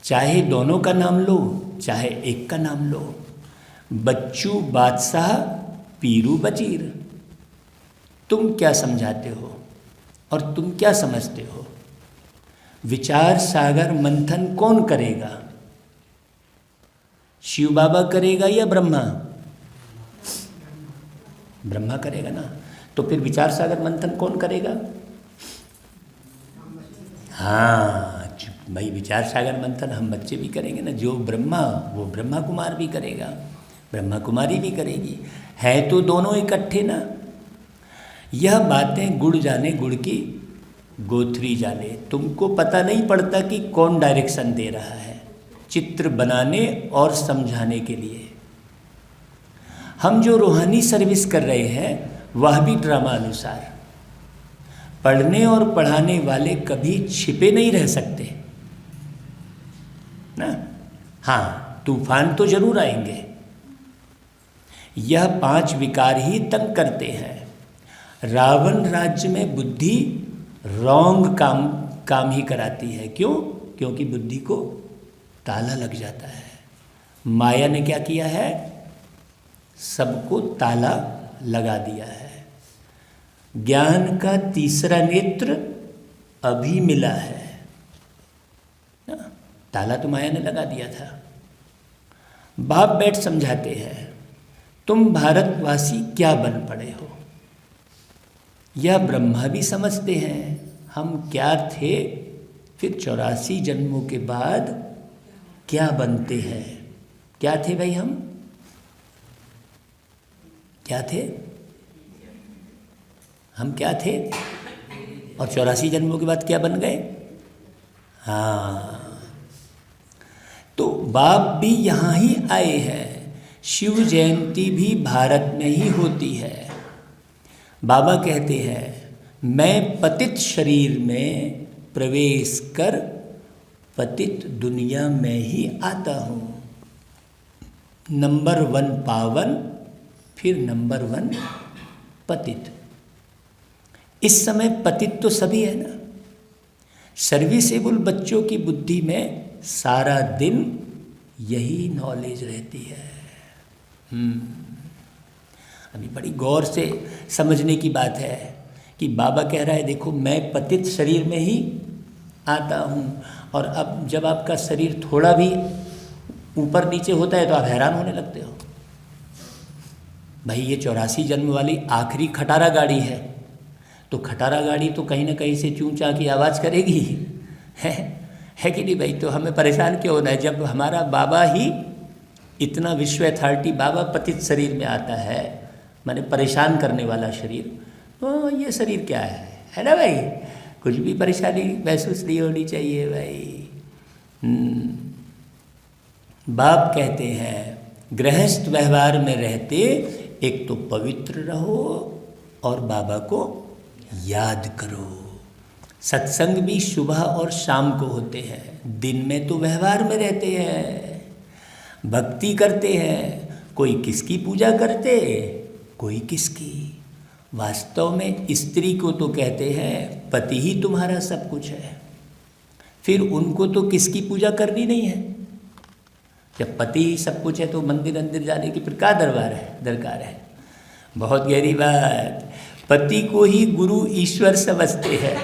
चाहे दोनों का नाम लो, चाहे एक का नाम लो, बच्चू बादशाह पीरू बजीर। तुम क्या समझाते हो और तुम क्या समझते हो? विचार सागर मंथन कौन करेगा? शिव बाबा करेगा या ब्रह्मा? ब्रह्मा करेगा ना। तो फिर विचार सागर मंथन कौन करेगा? हाँ भाई, विचार सागर मंथन हम बच्चे भी करेंगे ना। जो ब्रह्मा वो ब्रह्मा कुमार भी करेगा, ब्रह्मा कुमारी भी करेगी, है तो दोनों इकट्ठे ना। यह बातें गुड़ जाने गुड़ की गोथरी जाने। तुमको पता नहीं पड़ता कि कौन डायरेक्शन दे रहा है चित्र बनाने और समझाने के लिए। हम जो रूहानी सर्विस कर रहे हैं वह भी ड्रामा अनुसार। पढ़ने और पढ़ाने वाले कभी छिपे नहीं रह सकते ना। हाँ, तूफान तो जरूर आएंगे। यह 5 विकार ही तंग करते हैं। रावण राज्य में बुद्धि रॉन्ग काम ही कराती है। क्यों? क्योंकि बुद्धि को ताला लग जाता है। माया ने क्या किया है? सबको ताला लगा दिया है। ज्ञान का तीसरा नेत्र अभी मिला है ना? ताला तो माया ने लगा दिया था। बाप बैठ समझाते हैं, तुम भारतवासी क्या बन पड़े हो। यह ब्रह्मा भी समझते हैं हम क्या थे, फिर 84 जन्मों के बाद क्या बनते हैं। क्या थे भाई? हम क्या थे? हम क्या थे और 84 जन्मों के बाद क्या बन गए? हाँ, तो बाप भी यहाँ ही आए हैं। शिव जयंती भी भारत में ही होती है। बाबा कहते हैं, मैं पतित शरीर में प्रवेश कर पतित दुनिया में ही आता हूँ। नंबर 1 पावन, फिर नंबर 1 पतित। इस समय पतित तो सभी है ना। सर्विसेबल बच्चों की बुद्धि में सारा दिन यही नॉलेज रहती है। अभी बड़ी गौर से समझने की बात है कि बाबा कह रहा है, देखो मैं पतित शरीर में ही आता हूँ। और अब जब आपका शरीर थोड़ा भी ऊपर नीचे होता है तो आप हैरान होने लगते हो। भाई ये 84 जन्म वाली आखिरी खटारा गाड़ी है, तो खटारा गाड़ी तो कहीं ना कहीं से चूं चा की आवाज़ करेगी, है कि नहीं भाई? तो हमें परेशान क्यों होना है जब हमारा बाबा ही इतना विश्व अथॉरिटी बाबा पतित शरीर में आता है, माने परेशान करने वाला शरीर। तो ये शरीर क्या है ना भाई? कुछ भी परेशानी महसूस नहीं होनी चाहिए भाई। बाप कहते हैं, गृहस्थ व्यवहार में रहते एक तो पवित्र रहो और बाबा को याद करो। सत्संग भी सुबह और शाम को होते हैं। दिन में तो व्यवहार में रहते हैं, भक्ति करते हैं। कोई किसकी पूजा करते, कोई किसकी। वास्तव में स्त्री को तो कहते हैं पति ही तुम्हारा सब कुछ है, फिर उनको तो किसकी पूजा करनी नहीं है। जब पति ही सब कुछ है तो मंदिर अंदर जाने की फिर क्या दरकार है। बहुत गहरी बात। पति को ही गुरु ईश्वर समझते हैं,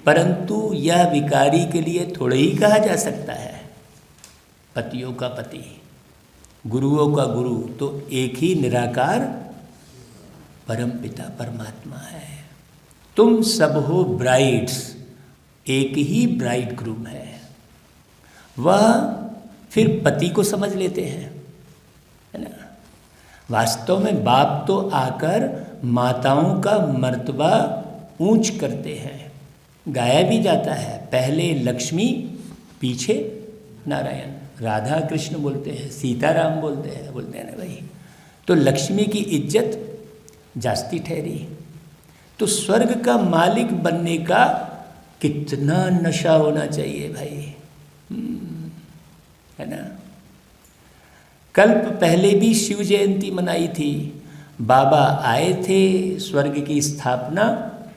परंतु यह विकारी के लिए थोड़े ही कहा जा सकता है। पतियों का पति, गुरुओं का गुरु तो एक ही निराकार परम पिता परमात्मा है। तुम सब हो ब्राइड्स, एक ही ब्राइड ग्रूम है। वह फिर पति को समझ लेते हैं, है ना। वास्तव में बाप तो आकर माताओं का मर्तबा ऊंच करते हैं। गाया भी जाता है, पहले लक्ष्मी पीछे नारायण। राधा कृष्ण बोलते हैं, सीताराम बोलते हैं ना भाई। तो लक्ष्मी की इज्जत जास्ती ठहरी। तो स्वर्ग का मालिक बनने का कितना नशा होना चाहिए भाई, है ना। कल्प पहले भी शिव जयंती मनाई थी, बाबा आए थे, स्वर्ग की स्थापना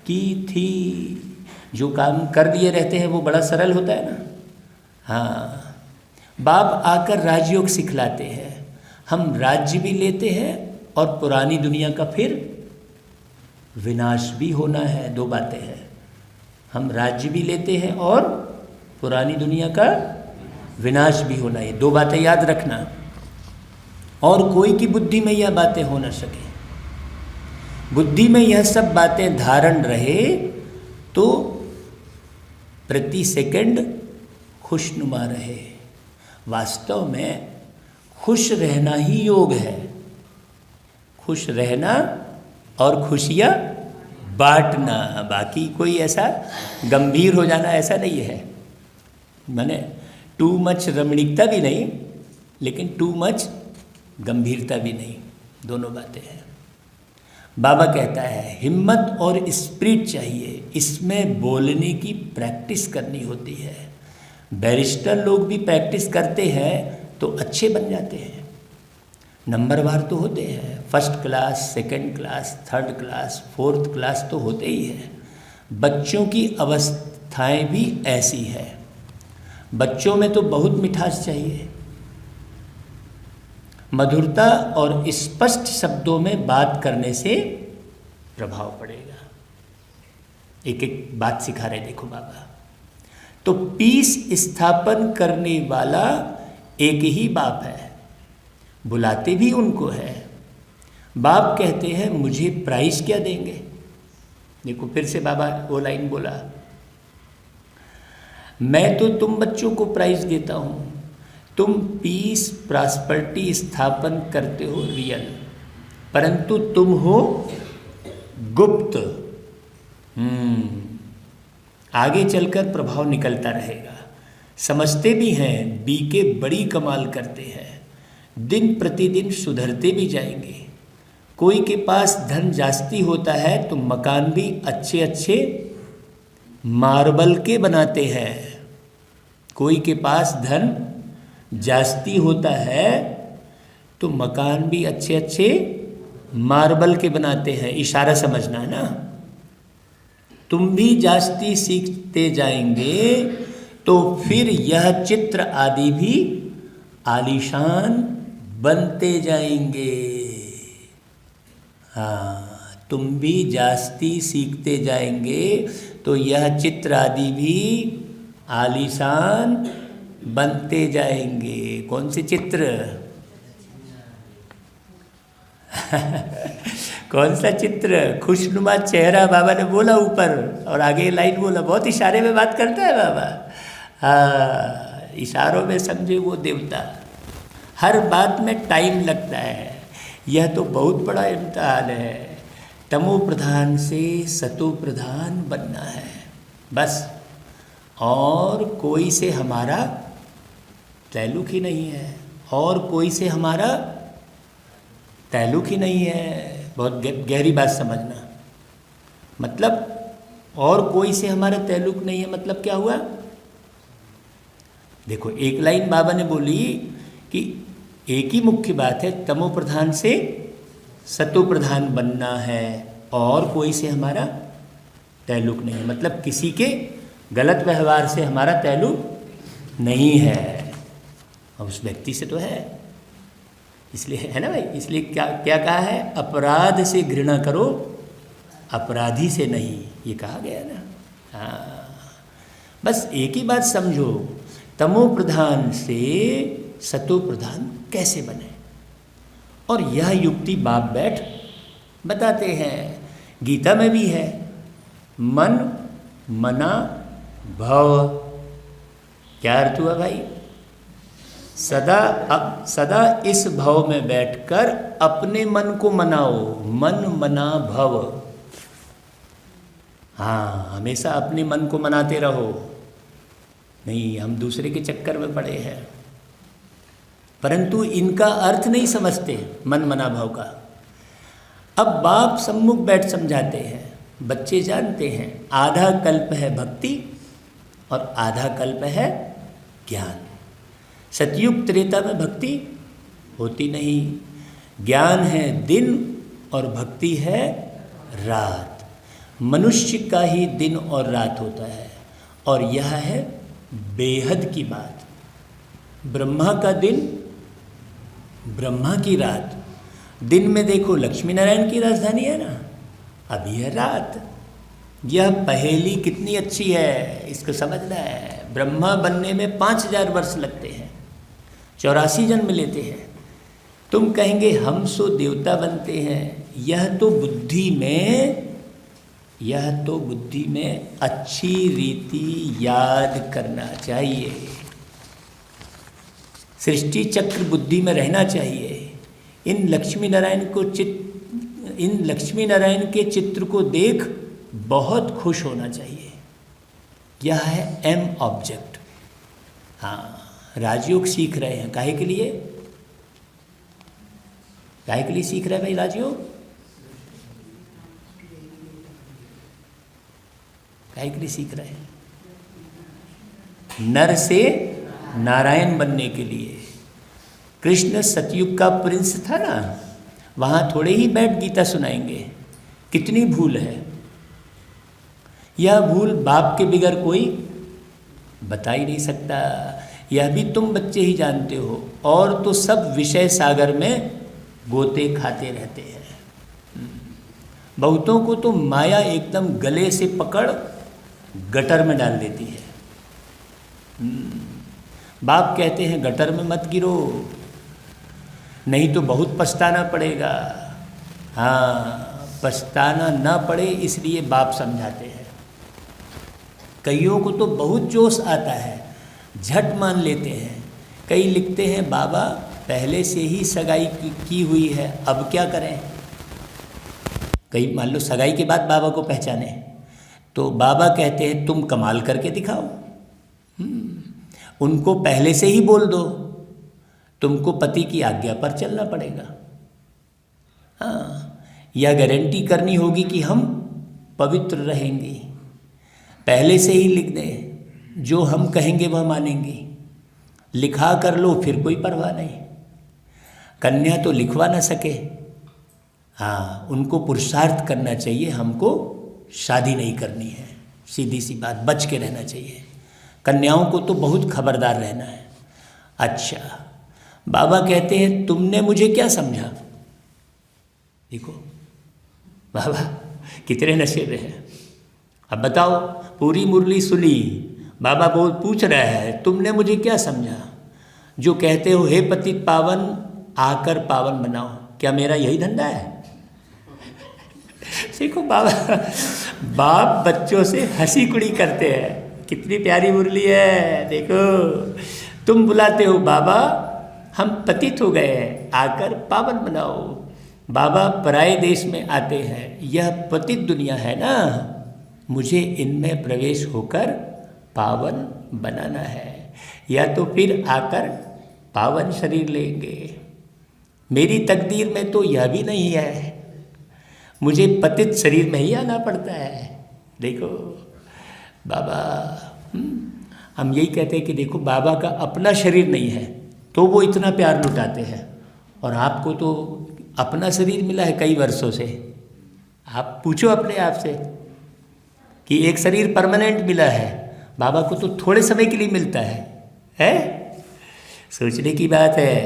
की थी। जो काम कर लिए रहते हैं वो बड़ा सरल होता है ना। हाँ, बाप आकर राजयोग सिखलाते हैं, हम राज्य भी लेते हैं और पुरानी दुनिया का फिर विनाश भी होना है। दो बातें हैं, हम राज्य भी लेते हैं और पुरानी दुनिया का विनाश भी होना है। दो बातें याद रखना। और कोई की बुद्धि में यह बातें हो न सके, बुद्धि में यह सब बातें धारण रहे तो प्रति सेकंड खुशनुमा रहे। वास्तव में खुश रहना ही योग है, खुश रहना और खुशियाँ बांटना। बाकी कोई ऐसा गंभीर हो जाना ऐसा नहीं है, माने टू मच रमणीकता भी नहीं, लेकिन टू मच गंभीरता भी नहीं, दोनों बातें हैं। बाबा कहता है हिम्मत और स्पिरिट चाहिए, इसमें बोलने की प्रैक्टिस करनी होती है। बैरिस्टर लोग भी प्रैक्टिस करते हैं तो अच्छे बन जाते हैं, नंबरवार तो होते हैं, first class, second class, third class, fourth class तो होते ही हैं। बच्चों की अवस्थाएं भी ऐसी है, बच्चों में तो बहुत मिठास चाहिए, मधुरता और स्पष्ट शब्दों में बात करने से प्रभाव पड़ेगा। एक एक बात सिखा रहे देखो बाबा। तो पीस स्थापन करने वाला एक ही बाप है, बुलाते भी उनको है। बाप कहते हैं मुझे प्राइज क्या देंगे। देखो फिर से बाबा वो लाइन बोला, मैं तो तुम बच्चों को प्राइज देता हूँ, तुम पीस प्रॉस्पेरिटी स्थापन करते हो रियल, परंतु तुम हो गुप्त। आगे चलकर प्रभाव निकलता रहेगा। समझते भी हैं, बीके बड़ी कमाल करते हैं, दिन प्रतिदिन सुधरते भी जाएंगे। कोई के पास धन जास्ती होता है तो मकान भी अच्छे अच्छे मार्बल के बनाते हैं। कोई के पास धन जास्ती होता है तो मकान भी अच्छे अच्छे मार्बल के बनाते हैं। इशारा समझना है ना। तुम भी जास्ती सीखते जाएंगे तो फिर यह चित्र आदि भी आलीशान बनते जाएंगे। हाँ, तुम भी जास्ती सीखते जाएंगे तो यह चित्र आदि भी आलीशान बनते जाएंगे। कौन से चित्र? कौन सा चित्र? खुशनुमा चेहरा बाबा ने बोला ऊपर, और आगे लाइन बोला, बहुत इशारे में बात करता है बाबा। हाँ, इशारों में समझे वो देवता। हर बात में टाइम लगता है। यह तो बहुत बड़ा इम्तिहान है। तमो प्रधान से सतो प्रधान बनना है बस, और कोई से हमारा ताल्लुक ही नहीं है, और कोई से हमारा ताल्लुक ही नहीं है। बहुत गहरी बात समझना। मतलब और कोई से हमारा ताल्लुक नहीं है, मतलब क्या हुआ? देखो एक लाइन बाबा ने बोली कि एक ही मुख्य बात है, तमो प्रधान से सतो प्रधान बनना है, और कोई से हमारा ताल्लुक नहीं है। मतलब किसी के गलत व्यवहार से हमारा ताल्लुक नहीं है, और उस व्यक्ति से तो है। इसलिए है ना भाई, इसलिए क्या क्या कहा है? अपराध से घृणा करो, अपराधी से नहीं, ये कहा गया ना। हाँ, बस एक ही बात समझो, तमो प्रधान से सतो प्रधान कैसे बने, और यह युक्ति बाप बैठ बताते हैं। गीता में भी है, मन मना भव। क्या अर्थ हुआ भाई? सदा इस भव में बैठकर अपने मन को मनाओ। मन मना भव। हाँ, हमेशा अपने मन को मनाते रहो। नहीं, हम दूसरे के चक्कर में पड़े हैं। परंतु इनका अर्थ नहीं समझते मन मना भाव का। अब बाप सम्मुख बैठ समझाते हैं, बच्चे जानते हैं आधा कल्प है भक्ति और आधा कल्प है ज्ञान। सतयुग त्रेता में भक्ति होती नहीं, ज्ञान है दिन और भक्ति है रात। मनुष्य का ही दिन और रात होता है और यह है बेहद की बात। ब्रह्मा का दिन, ब्रह्मा की रात। दिन में देखो लक्ष्मी नारायण की राजधानी है ना, अभी है रात। यह पहेली कितनी अच्छी है, इसको समझना है। ब्रह्मा बनने में 5000 वर्ष लगते हैं, 84 जन्म लेते हैं। तुम कहेंगे हम सो देवता बनते हैं, यह तो बुद्धि में अच्छी रीति याद करना चाहिए। सृष्टि चक्र बुद्धि में रहना चाहिए। इन लक्ष्मी नारायण के चित्र को देख बहुत खुश होना चाहिए। यह है एम ऑब्जेक्ट। हाँ, राजयोग सीख रहे हैं, काहे के लिए? काहे के लिए सीख रहे हैं भाई राजयोग? काहे के लिए सीख रहे हैं? नर से नारायण बनने के लिए। कृष्ण सतयुग का प्रिंस था ना, वहाँ थोड़े ही बैठ गीता सुनाएंगे। कितनी भूल है। यह भूल बाप के बिगर कोई बता ही नहीं सकता। यह भी तुम बच्चे ही जानते हो, और तो सब विषय सागर में गोते खाते रहते हैं। बहुतों को तो माया एकदम गले से पकड़ गटर में डाल देती है। बाप कहते हैं गटर में मत गिरो, नहीं तो बहुत पछताना पड़ेगा। हाँ, पछताना ना पड़े इसलिए बाप समझाते हैं। कईयों को तो बहुत जोश आता है, झट मान लेते हैं। कई लिखते हैं बाबा पहले से ही सगाई की हुई है, अब क्या करें। कई मान लो सगाई के बाद बाबा को पहचाने, तो बाबा कहते हैं तुम कमाल करके दिखाओ। उनको पहले से ही बोल दो तुमको पति की आज्ञा पर चलना पड़ेगा। हाँ, यह गारंटी करनी होगी कि हम पवित्र रहेंगे। पहले से ही लिख दें, जो हम कहेंगे वह मानेंगे। लिखा कर लो फिर कोई परवाह नहीं। कन्या तो लिखवा ना सके, हाँ, उनको पुरुषार्थ करना चाहिए। हमको शादी नहीं करनी है, सीधी सी बात, बच के रहना चाहिए। कन्याओं को तो बहुत खबरदार रहना है। अच्छा, बाबा कहते हैं तुमने मुझे क्या समझा। देखो बाबा कितने नशे में हैं। अब बताओ, पूरी मुरली सुनी, बाबा पूछ रहा है तुमने मुझे क्या समझा। जो कहते हो हे पतित पावन आकर पावन बनाओ, क्या मेरा यही धंधा है? देखो बाप बच्चों से हंसी कुड़ी करते हैं। कितनी प्यारी मुरली है। देखो तुम बुलाते हो बाबा हम पतित हो गए हैं, आकर पावन बनाओ। बाबा पराये देश में आते हैं, यह पतित दुनिया है ना, मुझे इनमें प्रवेश होकर पावन बनाना है, या तो फिर आकर पावन शरीर लेंगे। मेरी तकदीर में तो यह भी नहीं है, मुझे पतित शरीर में ही आना पड़ता है। देखो बाबा, हम यही कहते हैं कि देखो बाबा का अपना शरीर नहीं है तो वो इतना प्यार लुटाते हैं, और आपको तो अपना शरीर मिला है कई वर्षों से। आप पूछो अपने आप से कि एक शरीर परमानेंट मिला है, बाबा को तो थोड़े समय के लिए मिलता है? सोचने की बात है।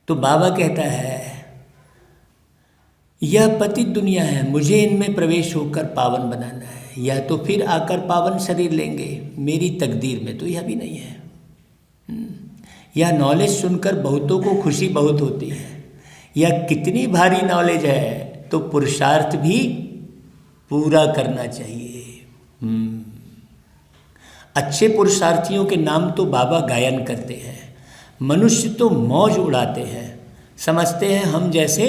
तो बाबा कहता है यह पतित दुनिया है, मुझे इनमें प्रवेश होकर पावन बनाना है, या तो फिर आकर पावन शरीर लेंगे। मेरी तकदीर में तो यह भी नहीं है। यह नॉलेज सुनकर बहुतों को खुशी बहुत होती है। यह कितनी भारी नॉलेज है, तो पुरुषार्थ भी पूरा करना चाहिए। अच्छे पुरुषार्थियों के नाम तो बाबा गायन करते हैं। मनुष्य तो मौज उड़ाते हैं, समझते हैं हम जैसे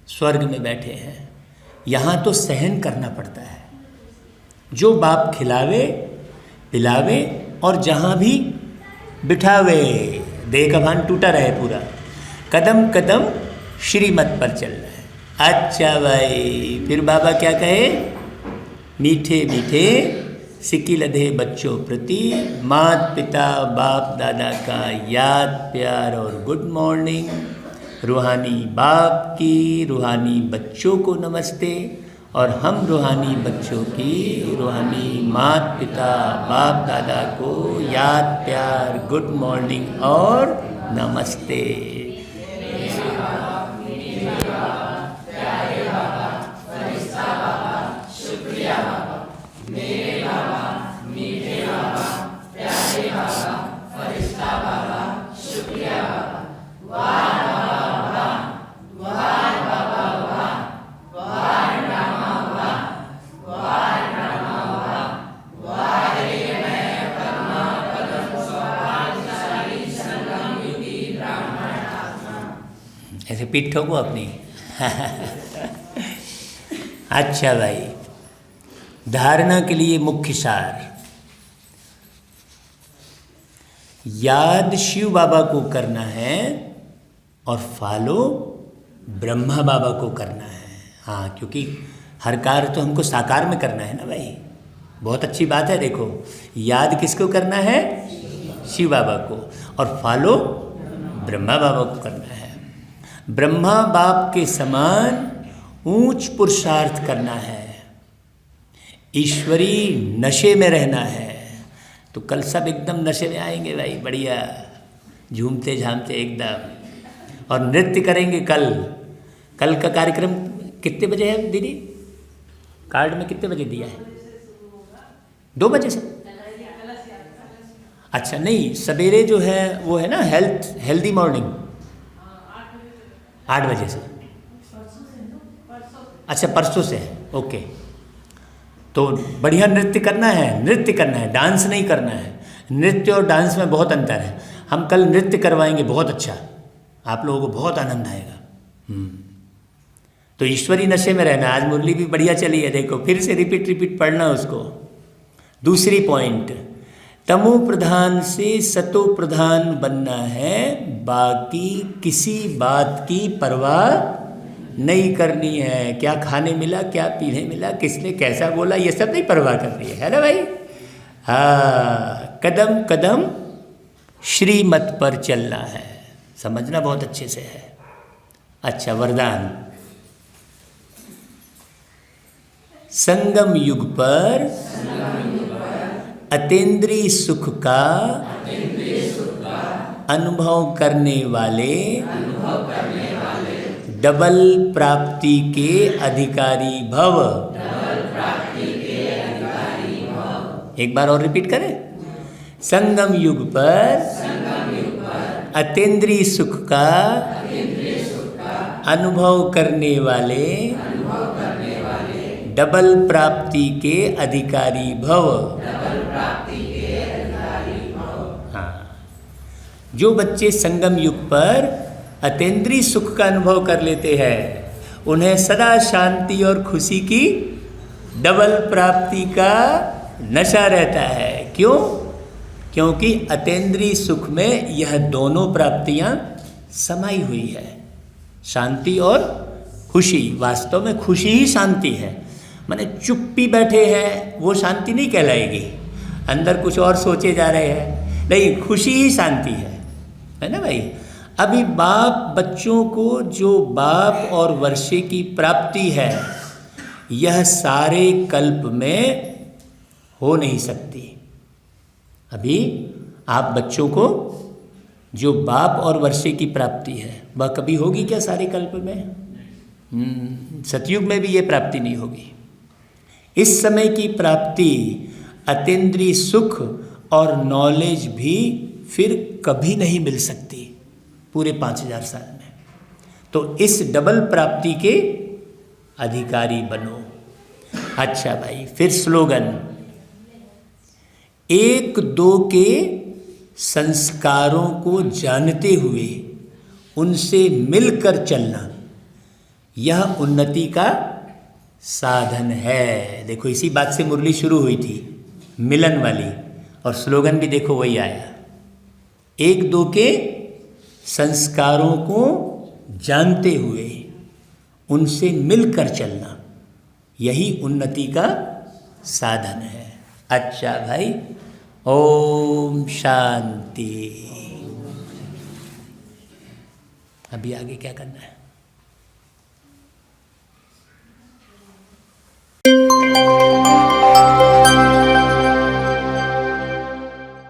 स्वर्ग में बैठे हैं। यहाँ तो सहन करना पड़ता है। जो बाप खिलावे पिलावे और जहाँ भी बिठावे, देह का भान टूटा रहे पूरा, कदम कदम श्रीमत पर चलना है। अच्छा भाई, फिर बाबा क्या कहे, मीठे मीठे सिक्की लधे बच्चों प्रति माता पिता बाप दादा का याद प्यार और गुड मॉर्निंग। रूहानी बाप की रूहानी बच्चों को नमस्ते, और हम रूहानी बच्चों की रूहानी माता पिता बाप दादा को याद प्यार गुड मॉर्निंग और नमस्ते। ऐसे पीठ ठोको अपनी। अच्छा भाई, धारणा के लिए मुख्य सार, याद शिव बाबा को करना है और फॉलो ब्रह्मा बाबा को करना है। हाँ, क्योंकि हर कार्य तो हमको साकार में करना है ना भाई। बहुत अच्छी बात है। देखो, याद किसको करना है, शिव बाबा को, और फॉलो ब्रह्मा बाबा को करना है। ब्रह्मा बाप के समान ऊंच पुरुषार्थ करना है, ईश्वरी नशे में रहना है। तो कल सब एकदम नशे में आएंगे भाई, बढ़िया झूमते झामते एकदम, और नृत्य करेंगे। कल का कार्यक्रम कितने बजे है दीदी? कार्ड में कितने बजे दिया है? 2 बजे से? अच्छा, नहीं, सवेरे जो है वो है ना हेल्दी मॉर्निंग, 8 बजे से। अच्छा, परसों से है, ओके। तो बढ़िया नृत्य करना है, डांस नहीं करना है। नृत्य और डांस में बहुत अंतर है। हम कल नृत्य करवाएंगे, बहुत अच्छा, आप लोगों को बहुत आनंद आएगा। तो ईश्वरी नशे में रहना। आज मुरली भी बढ़िया चली है, देखो, फिर से रिपीट पढ़ना उसको। दूसरी पॉइंट, तमो प्रधान से सतो प्रधान बनना है, बाकी किसी बात की परवाह नहीं करनी है। क्या खाने मिला, क्या पीने मिला, किसने कैसा बोला, ये सब नहीं परवाह करनी है ना भाई। हाँ, कदम कदम श्रीमत पर चलना है, समझना बहुत अच्छे से है। अच्छा, वरदान, संगम युग पर अतीन्द्रिय सुख का अनुभव करने वाले डबल प्राप्ति के अधिकारी भव। एक बार और रिपीट करें। संगम युग पर अतीन्द्रिय सुख का अनुभव करने वाले डबल प्राप्ति के अधिकारी भव। हाँ, जो बच्चे संगम युग पर अतीन्द्रिय सुख का अनुभव कर लेते हैं, उन्हें सदा शांति और खुशी की डबल प्राप्ति का नशा रहता है। क्यों? क्योंकि अतीन्द्रिय सुख में यह दोनों प्राप्तियां समाई हुई है, शांति और खुशी। वास्तव में खुशी ही शांति है। माने चुप्पी बैठे हैं वो शांति नहीं कहलाएगी, अंदर कुछ और सोचे जा रहे हैं, नहीं, खुशी ही शांति है ना भाई। अभी बाप बच्चों को जो बाप और वर्षे की प्राप्ति है, यह सारे कल्प में हो नहीं सकती। अभी आप बच्चों को जो बाप और वर्षे की प्राप्ति है, वह कभी होगी क्या सारे कल्प में? सतयुग में भी ये प्राप्ति नहीं होगी। इस समय की प्राप्ति अतीन्द्रिय सुख और नॉलेज भी फिर कभी नहीं मिल सकती पूरे 5000 साल में। तो इस डबल प्राप्ति के अधिकारी बनो। अच्छा भाई, फिर स्लोगन, 1-2 के संस्कारों को जानते हुए उनसे मिलकर चलना, यह उन्नति का साधन है। देखो, इसी बात से मुरली शुरू हुई थी, मिलन वाली, और स्लोगन भी देखो वही आया, 1-2 के संस्कारों को जानते हुए उनसे मिलकर चलना, यही उन्नति का साधन है। अच्छा भाई, ओम शांति। अभी आगे क्या करना है?